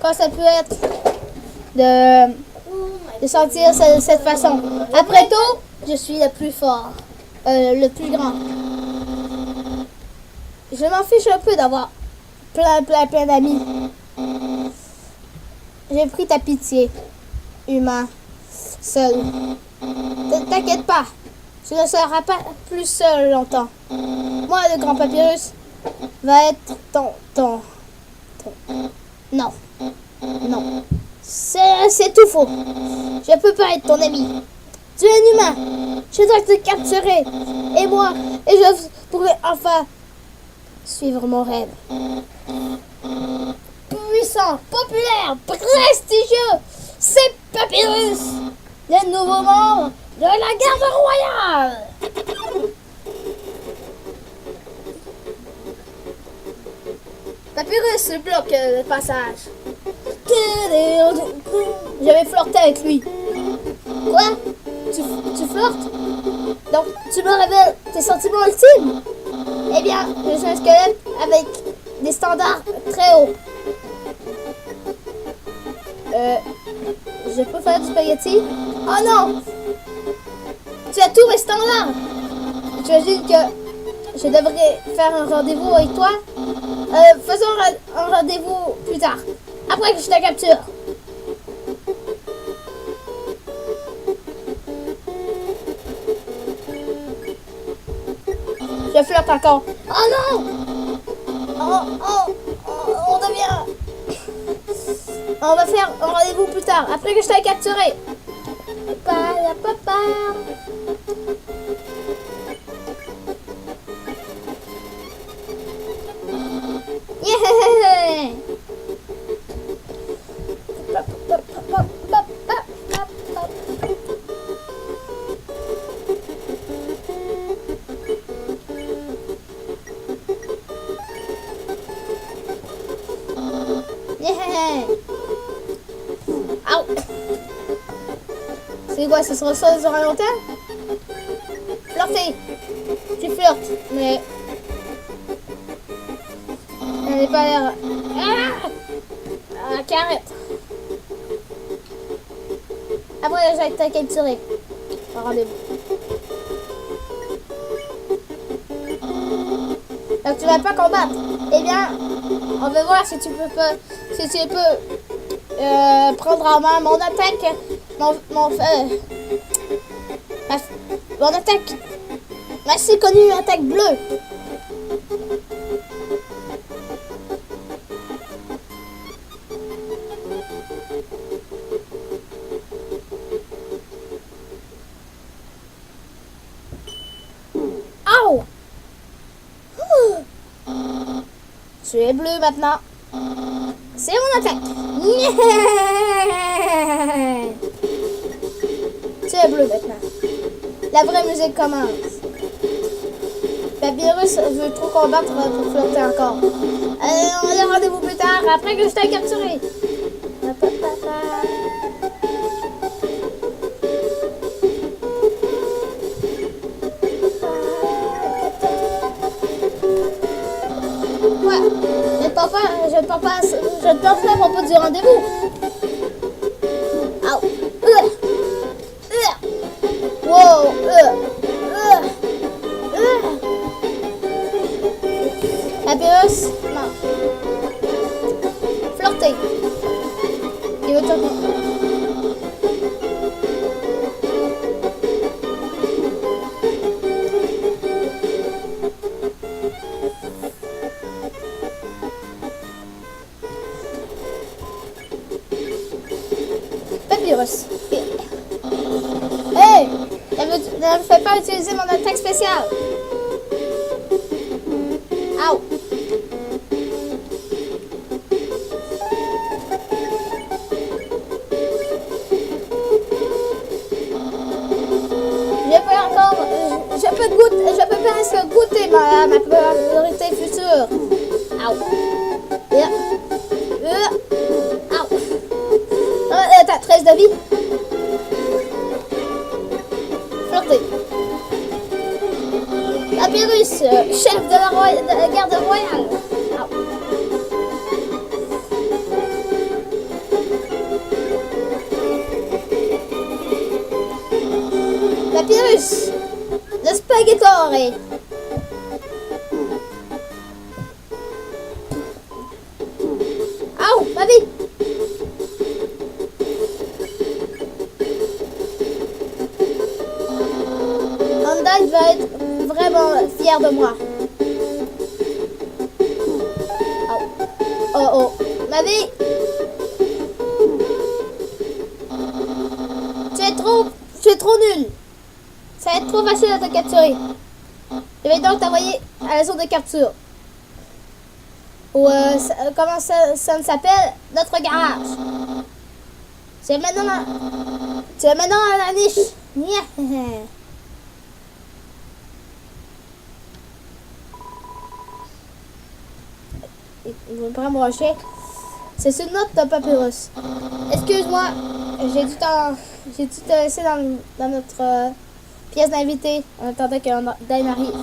quand ça peut être de sentir cette façon. Après tout, je suis le plus fort, le plus grand. Je m'en fiche un peu d'avoir plein d'amis. J'ai pris ta pitié, humain, seul. Ne t'inquiète pas, tu ne seras pas plus seul longtemps. Moi, le grand Papyrus, va être ton. Non. C'est tout faux. Je peux pas être ton ami. Tu es un humain. Je dois te capturer. Et je pourrai enfin suivre mon rêve. Puissant, populaire, prestigieux, c'est Papyrus, le nouveau membre de la garde royale. Papyrus bloque le passage. J'avais flirté avec lui. Quoi? Tu flirtes? Donc tu me révèles tes sentiments ultimes? Eh bien, je suis un squelette avec des standards très hauts. Je peux faire du spaghetti? Oh non! Tu as tous mes standards! J'imagine que je devrais faire un rendez-vous avec toi. Faisons un rendez-vous plus tard. Après que je te capture. Je flirte encore. Oh non! On devient... On va faire un rendez-vous plus tard, après que je t'ai capturé. Papa. Yeah! Yeah! Au! C'est quoi, ça sera ça sur un long terme? Flirter! Tu flirtes, mais... Elle n'est pas l'air... Ah! Carrette! Après, j'ai été capturé. Rendez-vous. Donc tu vas pas combattre. Eh bien, on va voir si tu peux prendre en main mon attaque, mon attaque, ma si connue attaque bleue. Au! Tu es bleu maintenant. C'est mon attaque. Yeah! Tu es bleu maintenant. La vraie musique commence. Papyrus veut trop combattre pour flirter encore. On a rendez-vous plus tard, après que je t'ai capturé. Ouais, je ne parle pas à propos du rendez-vous. Au. Wow. Papyrus, non. Flirter. Il veut tout. Papyrus. Hey! Ne me fais pas utiliser mon attaque spéciale. Au. Je peux presque goûter ma priorité future. Au. Au. T'as 13 de vie. Flirter. Papyrus, chef de la garde royale. Au. Papyrus, le spaghettore. Au, ma vie. Andal va être vraiment fier de moi. Oh, ma vie. Tu es trop nul. Ça va être trop facile à te capturer. Je vais donc t'envoyer à la zone de capture. Ou comment ça s'appelle? Notre garage. Tu es maintenant à la niche. Yeah. Il veut pas me rusher. C'est une note de Papyrus. Excuse-moi, j'ai dû te laisser dans notre pièce d'invité en attendant que Dan arrive.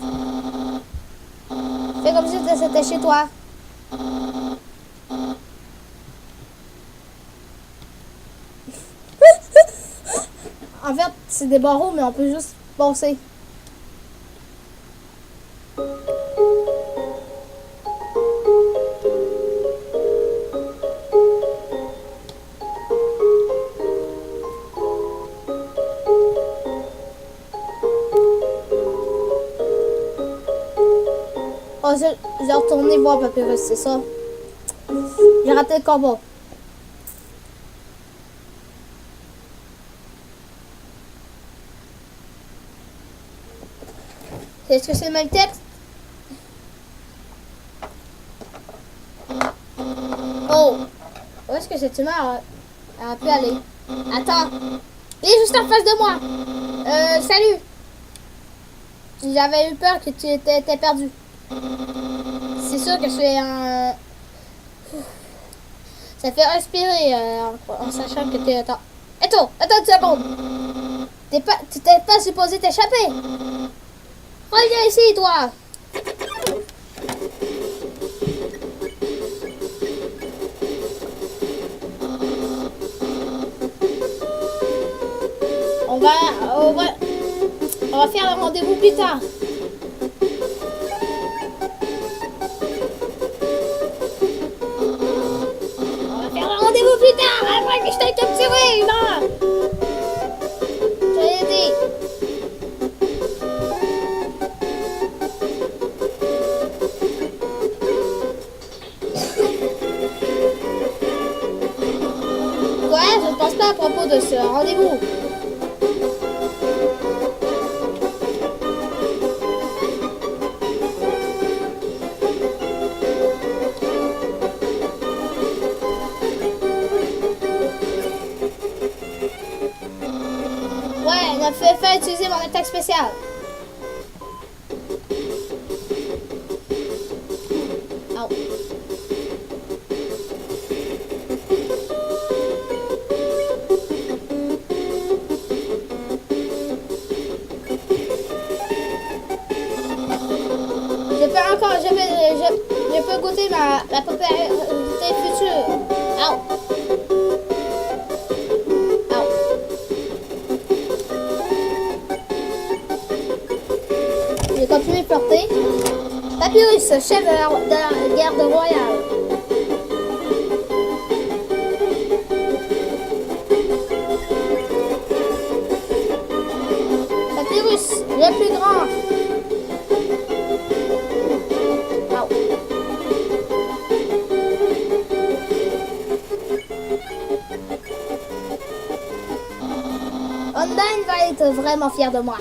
Fais comme si c'était chez toi. En fait, c'est des barreaux, mais on peut juste passer. Oh, j'ai retourné voir Papyrus, c'est ça. J'ai raté le combat. Est-ce que c'est le même texte? Oh! Où est-ce que cette humeur a pu aller? Attends! Il est juste en face de moi! Salut! J'avais eu peur que tu étais perdu. C'est sûr que je suis un... Ça fait respirer en sachant que tu es... Attends une seconde! Tu t'es pas supposé t'échapper! Reviens ici, toi! On va faire le rendez-vous plus tard. Plus tard, après que je t'ai capturé, là! Je l'ai dit. Ouais, je ne pense pas à propos de ce rendez-vous. me fait faire utiliser mon attaque spéciale. Oh. Je peux goûter la popularité future. Ow. Ow. Je vais continuer de porter. Papyrus, chef de la garde royale. Papyrus, le plus grand. Undyne va être vraiment fier de moi.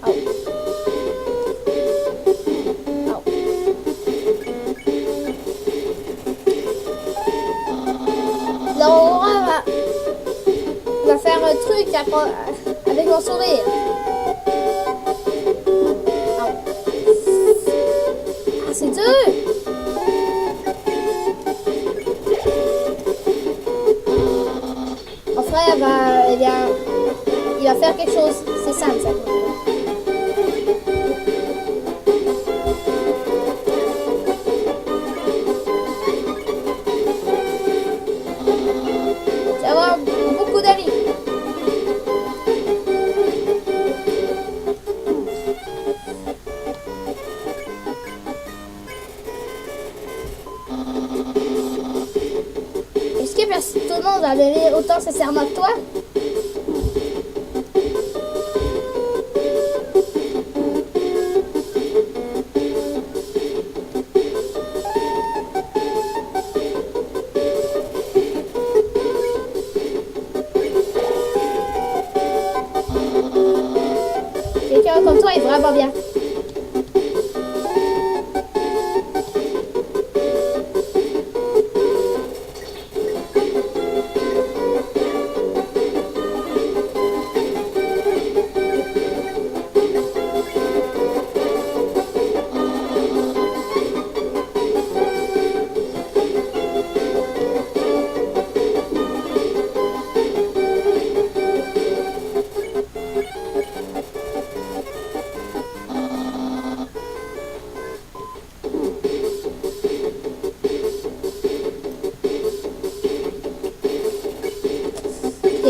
Oh. Oh. L'aurora va faire un truc avec mon sourire. Oh. Ah, c'est dur! Il va faire quelque chose. C'est ça, ça. Tu vas avoir beaucoup d'amis. Est-ce que tout le monde va donner autant sincèrement que toi? Quelqu'un comme toi est vraiment bien.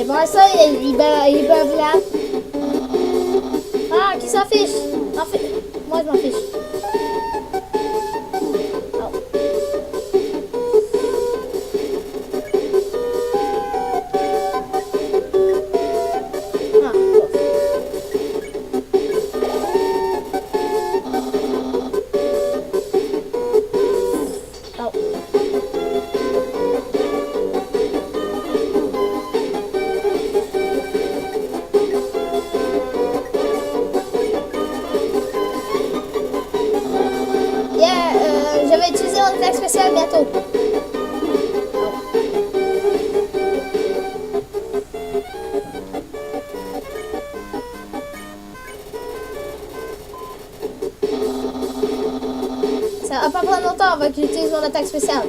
Bon, ça, il bave là. Ah, qui s'en fiche? Moi, je m'en fiche. Oh. Ah, bon. Oh. Je vais utiliser mon attaque spéciale bientôt. Ça va pas prendre longtemps avant que j'utilise mon attaque spéciale.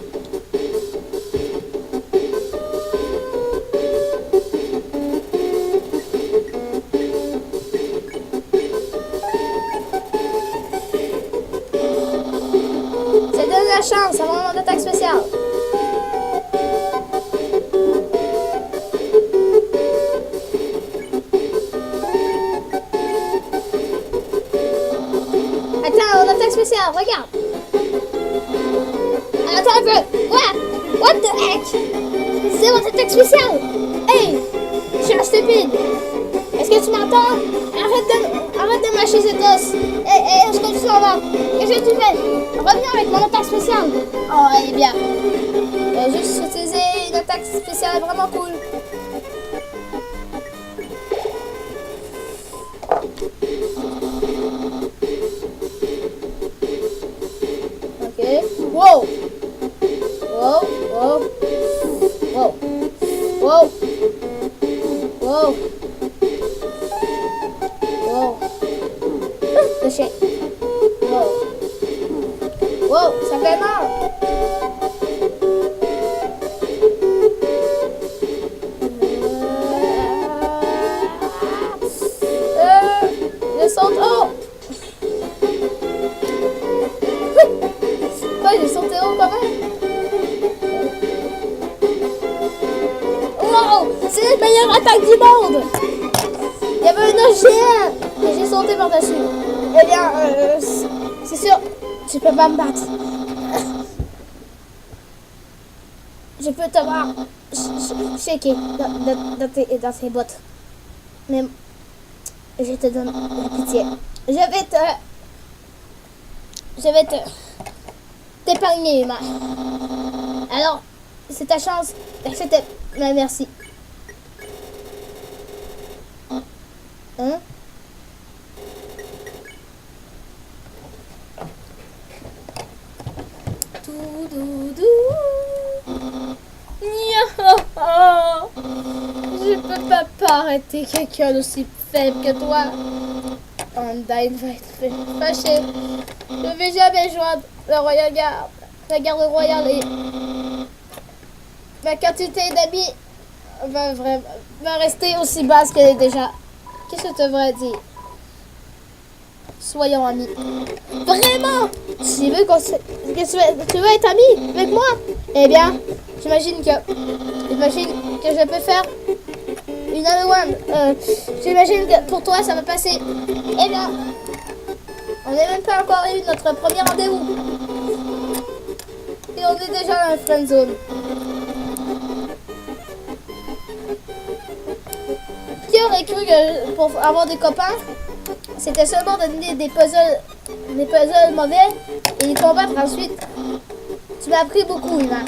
La chance avant mon attaque spéciale. Attends, mon attaque spéciale, regarde. Attends un peu. What the heck? C'est mon attaque spéciale. Hey, je suis un stupide. Est-ce que tu m'entends? Arrête de mâcher cet os. Et est-ce que tu s'en vas? Qu'est-ce que tu fais? Reviens avec mon attaque spéciale. Oh, elle est bien. Je vais juste utiliser une attaque spéciale vraiment cool. Ok. Wow. Wow. Wow, ça fait mal. Je saute. Oh! Quoi, j'ai sauté haut quand même? Wow! C'est la meilleure attaque du monde! Il y avait un os géant et j'ai sauté par-dessus. Eh bien, c'est sûr, tu peux pas me battre. Je peux te voir shaker dans tes bottes. Mais je te donne la pitié. Je vais t'épargner, humain. Alors, c'est ta chance. Merci. Hein? Je peux pas arrêter quelqu'un d'aussi faible que toi. Undyne va être fâché. Je vais jamais joindre le Royal Garde. La garde royale et ma quantité d'amis va rester aussi basse qu'elle est déjà. Qu'est-ce que tu devrais dire? Soyons amis. Vraiment? Tu veux tu veux être ami avec moi? Eh bien, j'imagine que je peux faire une Halloween. J'imagine que pour toi ça va passer. Eh bien, on n'est même pas encore eu notre premier rendez-vous. Et on est déjà dans la friend zone. Qui aurait cru que pour avoir des copains, c'était seulement donner des puzzles mauvais et les combattre ensuite. Tu m'as appris beaucoup, Ivan.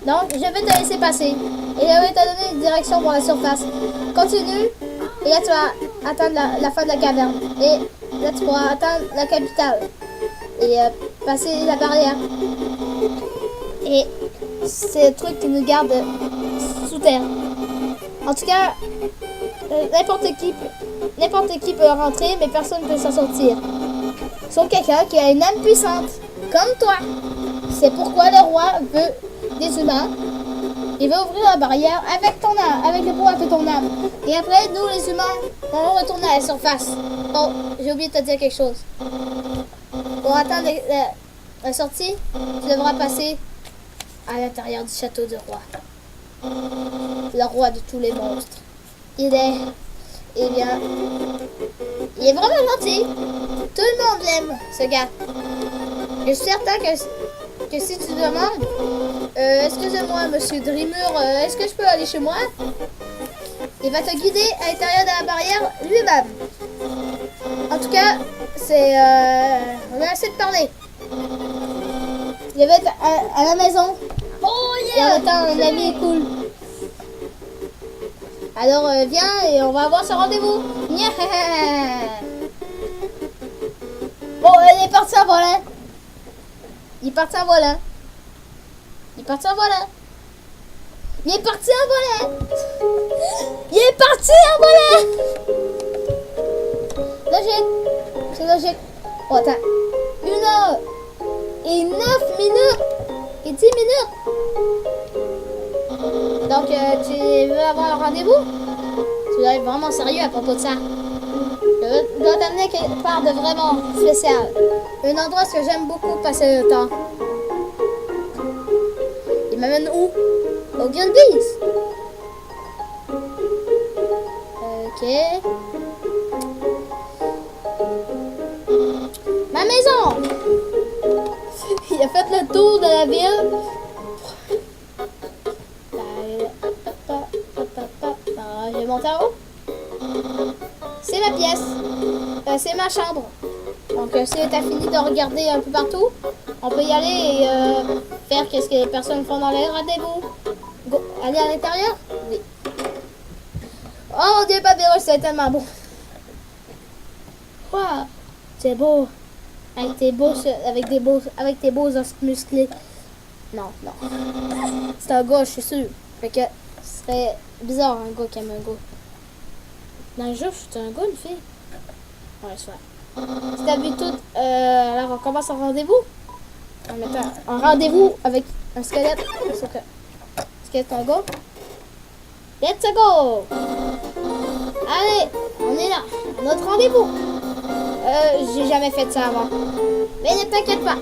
Donc, je vais te laisser passer et je vais te donner une direction pour la surface. Continue et là tu vas atteindre la fin de la caverne. Et là tu pourras atteindre la capitale et passer la barrière. Et c'est le truc qui nous garde sous terre. En tout cas, n'importe qui peut rentrer, mais personne ne peut s'en sortir. Sauf quelqu'un qui a une âme puissante, comme toi. C'est pourquoi le roi veut des humains. Il veut ouvrir la barrière avec ton âme, avec le pouvoir de ton âme. Et après, nous les humains, on va retourner à la surface. Oh, j'ai oublié de te dire quelque chose. Pour atteindre la sortie, tu devras passer à l'intérieur du château du roi. Le roi de tous les monstres. Il est vraiment gentil. Tout le monde l'aime, ce gars. Je suis certain que si tu demandes, excusez-moi, monsieur Drimur, est-ce que je peux aller chez moi? Il va te guider à l'intérieur de la barrière lui-même. En tout cas, on a assez de parler. Il va être à la maison. Oh yeah! Et en attendant, un ami est cool. Alors viens et on va avoir ce rendez-vous. Bon, il est parti en volant. Il est parti en volant. Il est parti en volant. Il est parti en volant. Il est parti en volant. Logique. C'est logique. Oh, attends. 1 heure et 9 minutes et 10 minutes. Donc, tu veux avoir un rendez-vous? Tu dois être vraiment sérieux à propos de ça. Je dois t'amener quelque part de vraiment spécial. Un endroit que j'aime beaucoup passer le temps. Il m'amène où? Au Gilbees. Ok. Ma maison! Il a fait le tour de la ville. Je vais monter en haut. C'est ma pièce. C'est ma chambre. Donc si t'as fini de regarder un peu partout, on peut y aller et faire qu'est-ce que les personnes font dans les rendez-vous. Aller à l'intérieur? Oui. Oh mon dieu, Papyrus, c'est tellement beau. Wow, c'est beau. Avec tes beaux os musclés. Non. C'est un gars, je suis sûr. Fait que ce serait bizarre un gars qui aime un gars. Dans le jeu, je suis un gars, une fille. Ouais, je sais. Si t'as vu tout, alors on commence un rendez-vous. Un rendez-vous avec un squelette. Squelette en go. Let's go! Allez, on est là. Notre rendez-vous. J'ai jamais fait ça avant. Mais ne t'inquiète pas.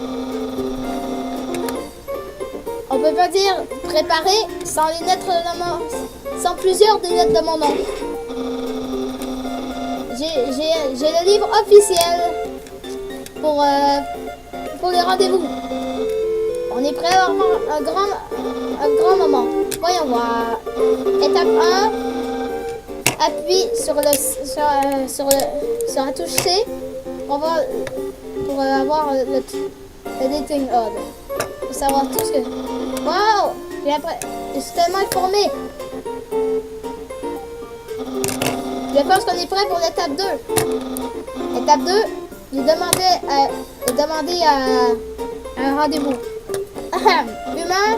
On peut pas dire préparé sans les lettres de mon... sans plusieurs des lettres de mon nom. J'ai le livre officiel pour les rendez-vous. On est prêt à avoir un grand moment. Voyons voir. Étape 1. Appuie sur la touche C pour avoir le dating odd. Pour savoir tout ce que... Wow! Je suis tellement informé. Je pense qu'on est prêt pour l'étape 2. Étape 2, j'ai demandé à un rendez-vous. Humain,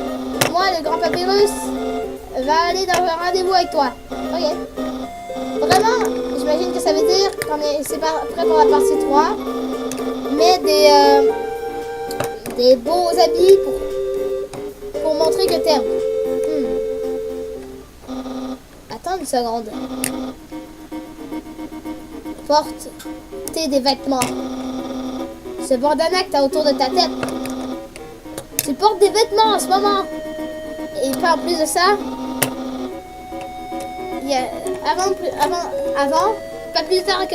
moi, le grand papyrus, va aller dans un rendez-vous avec toi. Ok. Vraiment, j'imagine que ça veut dire qu'on c'est pas prêt pour la partie 3. Mais des beaux habits pour montrer que t'aimes. Attends une seconde. Porter des vêtements. Ce bandana que t'as autour de ta tête. Tu portes des vêtements en ce moment. Et pas en plus de ça, il y a, avant, pas plus tard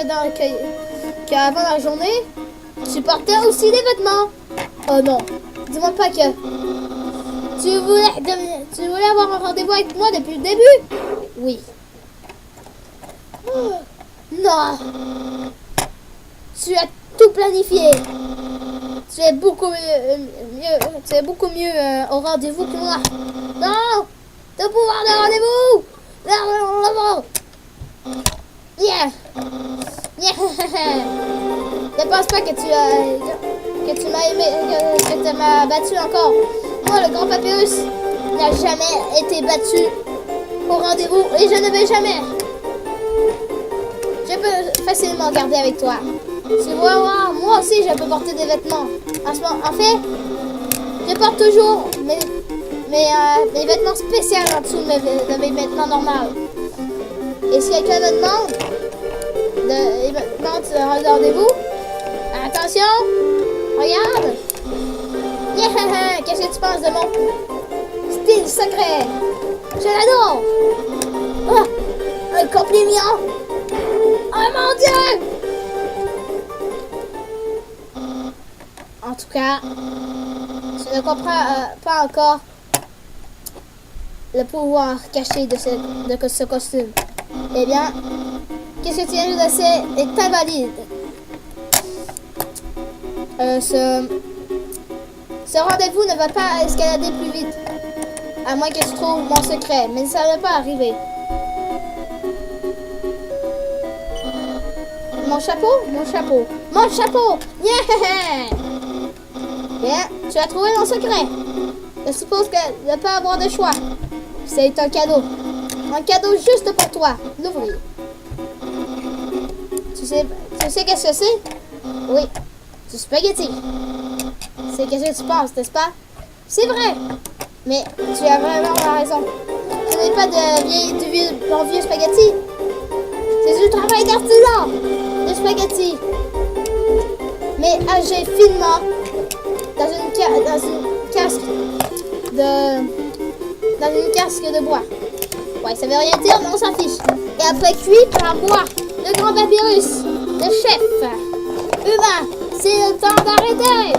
qu'avant la journée, tu portais aussi des vêtements. Oh non, dis-moi pas que tu voulais avoir un rendez-vous avec moi depuis le début. Oui. Oh, non. Tu as tout planifié. Tu es beaucoup mieux au rendez-vous que moi. Non, de pouvoir de rendez-vous. Yeah. Ne pense pas que tu m'as aimé, que tu m'as battu encore. Moi, le grand papyrus, n'a jamais été battu au rendez-vous et je ne vais jamais. Je peux facilement garder avec toi. Tu vois, moi aussi, je peux porter des vêtements. En fait, je porte toujours mes vêtements spéciaux en dessous de mes vêtements normaux. Et si quelqu'un me demande un rendez-vous, attention, regarde. Yeah, qu'est-ce que tu penses de mon style secret? Je l'adore. Oh, un compliment. Oh mon Dieu! En tout cas, je ne comprends pas encore le pouvoir caché de ce costume. Eh bien, qu'est-ce que tu viens de laisser est invalide. Ce rendez-vous ne va pas escalader plus vite. À moins que tu trouves mon secret, mais ça ne va pas arriver. Mon chapeau! Yeah! Bien, tu as trouvé mon secret. Je suppose que de ne pas avoir de choix. C'est un cadeau. Un cadeau juste pour toi. L'ouvrir. Tu sais qu'est-ce que c'est? Oui, du spaghetti. C'est qu'est-ce que tu penses, n'est-ce pas? C'est vrai. Mais tu as vraiment raison. Ce n'est pas du vieux spaghetti. C'est du travail d'artisan. De spaghetti. Mais âgé finement dans une casque de bois. Ouais, ça veut rien dire, mais on s'en fiche. Et après cuit par moi, le grand papyrus, le chef. Humain, c'est le temps d'arrêter.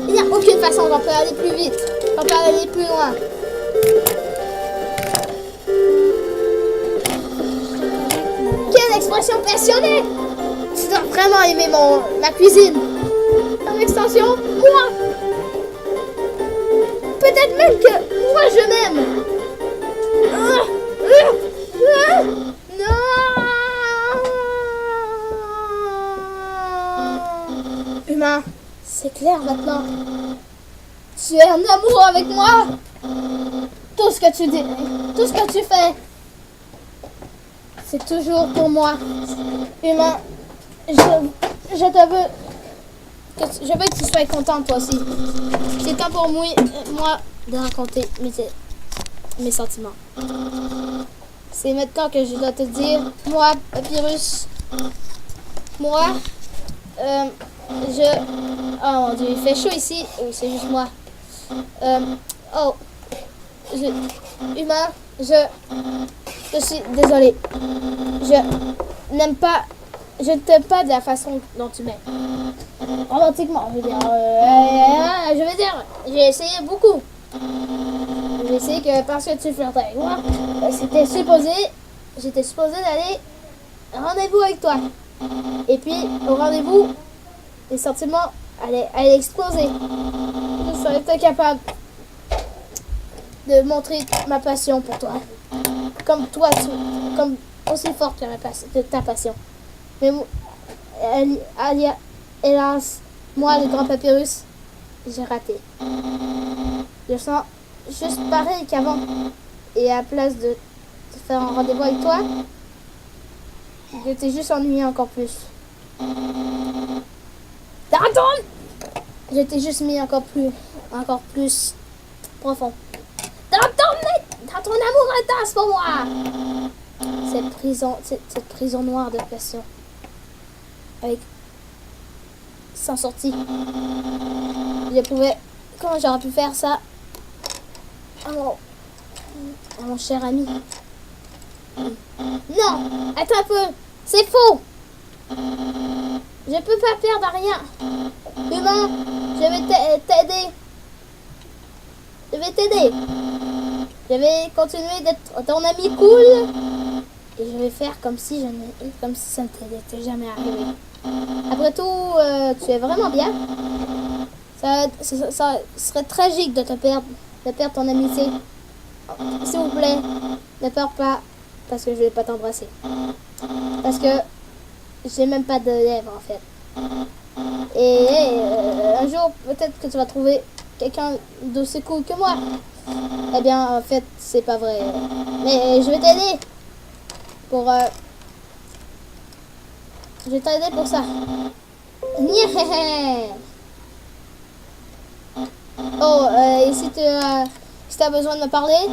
Il n'y a aucune façon qu'on peut aller plus vite, qu'on peut aller plus loin. Quelle expression passionnée! Tu dois vraiment aimer ma cuisine. En extension, moi. Peut-être même que moi je m'aime. Non. Humain, c'est clair maintenant. Tu es en amour avec moi. Tout ce que tu dis, tout ce que tu fais, c'est toujours pour moi. Humain, je te veux... Je veux que tu sois content toi aussi. C'est temps pour moi de raconter mes sentiments. C'est maintenant que je dois te dire, moi, Papyrus, moi, oh mon Dieu, il fait chaud ici. Oh, c'est juste moi. Humain, je suis désolée. Je ne t'aime pas de la façon dont tu m'aimes. Romantiquement, je veux dire, j'ai essayé beaucoup. J'ai essayé que parce que tu flirtais avec moi, j'étais supposé d'aller rendez-vous avec toi. Et puis, au rendez-vous, les sentiments allaient exploser. Je serais pas capable de montrer ma passion pour toi. Comme toi, comme aussi forte que ta passion. Mais hélas, moi, le grand Papyrus, j'ai raté. Je sens juste pareil qu'avant. Et à la place de faire un rendez-vous avec toi, j'étais juste ennuyée encore plus. Attends! J'étais juste mis encore plus profond. Dans ton amour intense pour moi! Cette prison noire de passion. Sans sortie. Comment j'aurais pu faire ça à mon cher ami? Non! Attends un peu! C'est faux! Je peux pas perdre rien! Humain, je vais t'aider! Je vais t'aider! Je vais continuer d'être ton ami cool! Et je vais faire comme si ça ne t'était jamais arrivé. Après tout, tu es vraiment bien. Ça serait tragique de perdre ton amitié. S'il vous plaît, ne pleure pas parce que je vais pas t'embrasser. Parce que j'ai même pas de lèvres en fait. Et un jour, peut-être que tu vas trouver quelqu'un d'aussi cool que moi. Eh bien, en fait, c'est pas vrai. Mais je vais t'aider. Je vais t'aider pour ça. Oh, et si tu as besoin de me parler,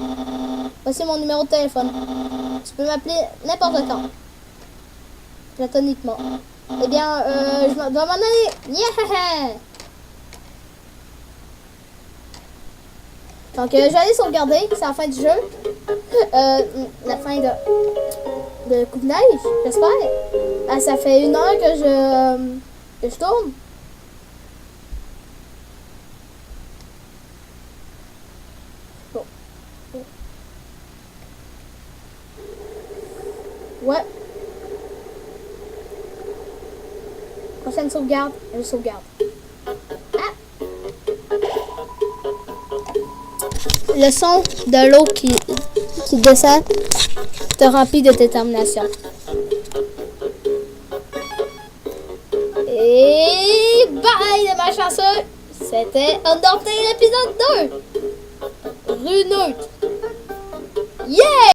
voici mon numéro de téléphone. Tu peux m'appeler n'importe quand. Platoniquement. Eh bien, je dois m'en aller. Donc, je vais aller sauvegarder. C'est la fin du jeu. La fin de Coupe Neige, j'espère. Ah, ça fait 1 heure que je tourne. Bon. Ouais. Prochaine sauvegarde, je sauvegarde. Ah. Le son de l'eau qui descend te remplit de détermination. Et bye les malchanceux! C'était Undertale épisode 2! Rue neutre! Yeah!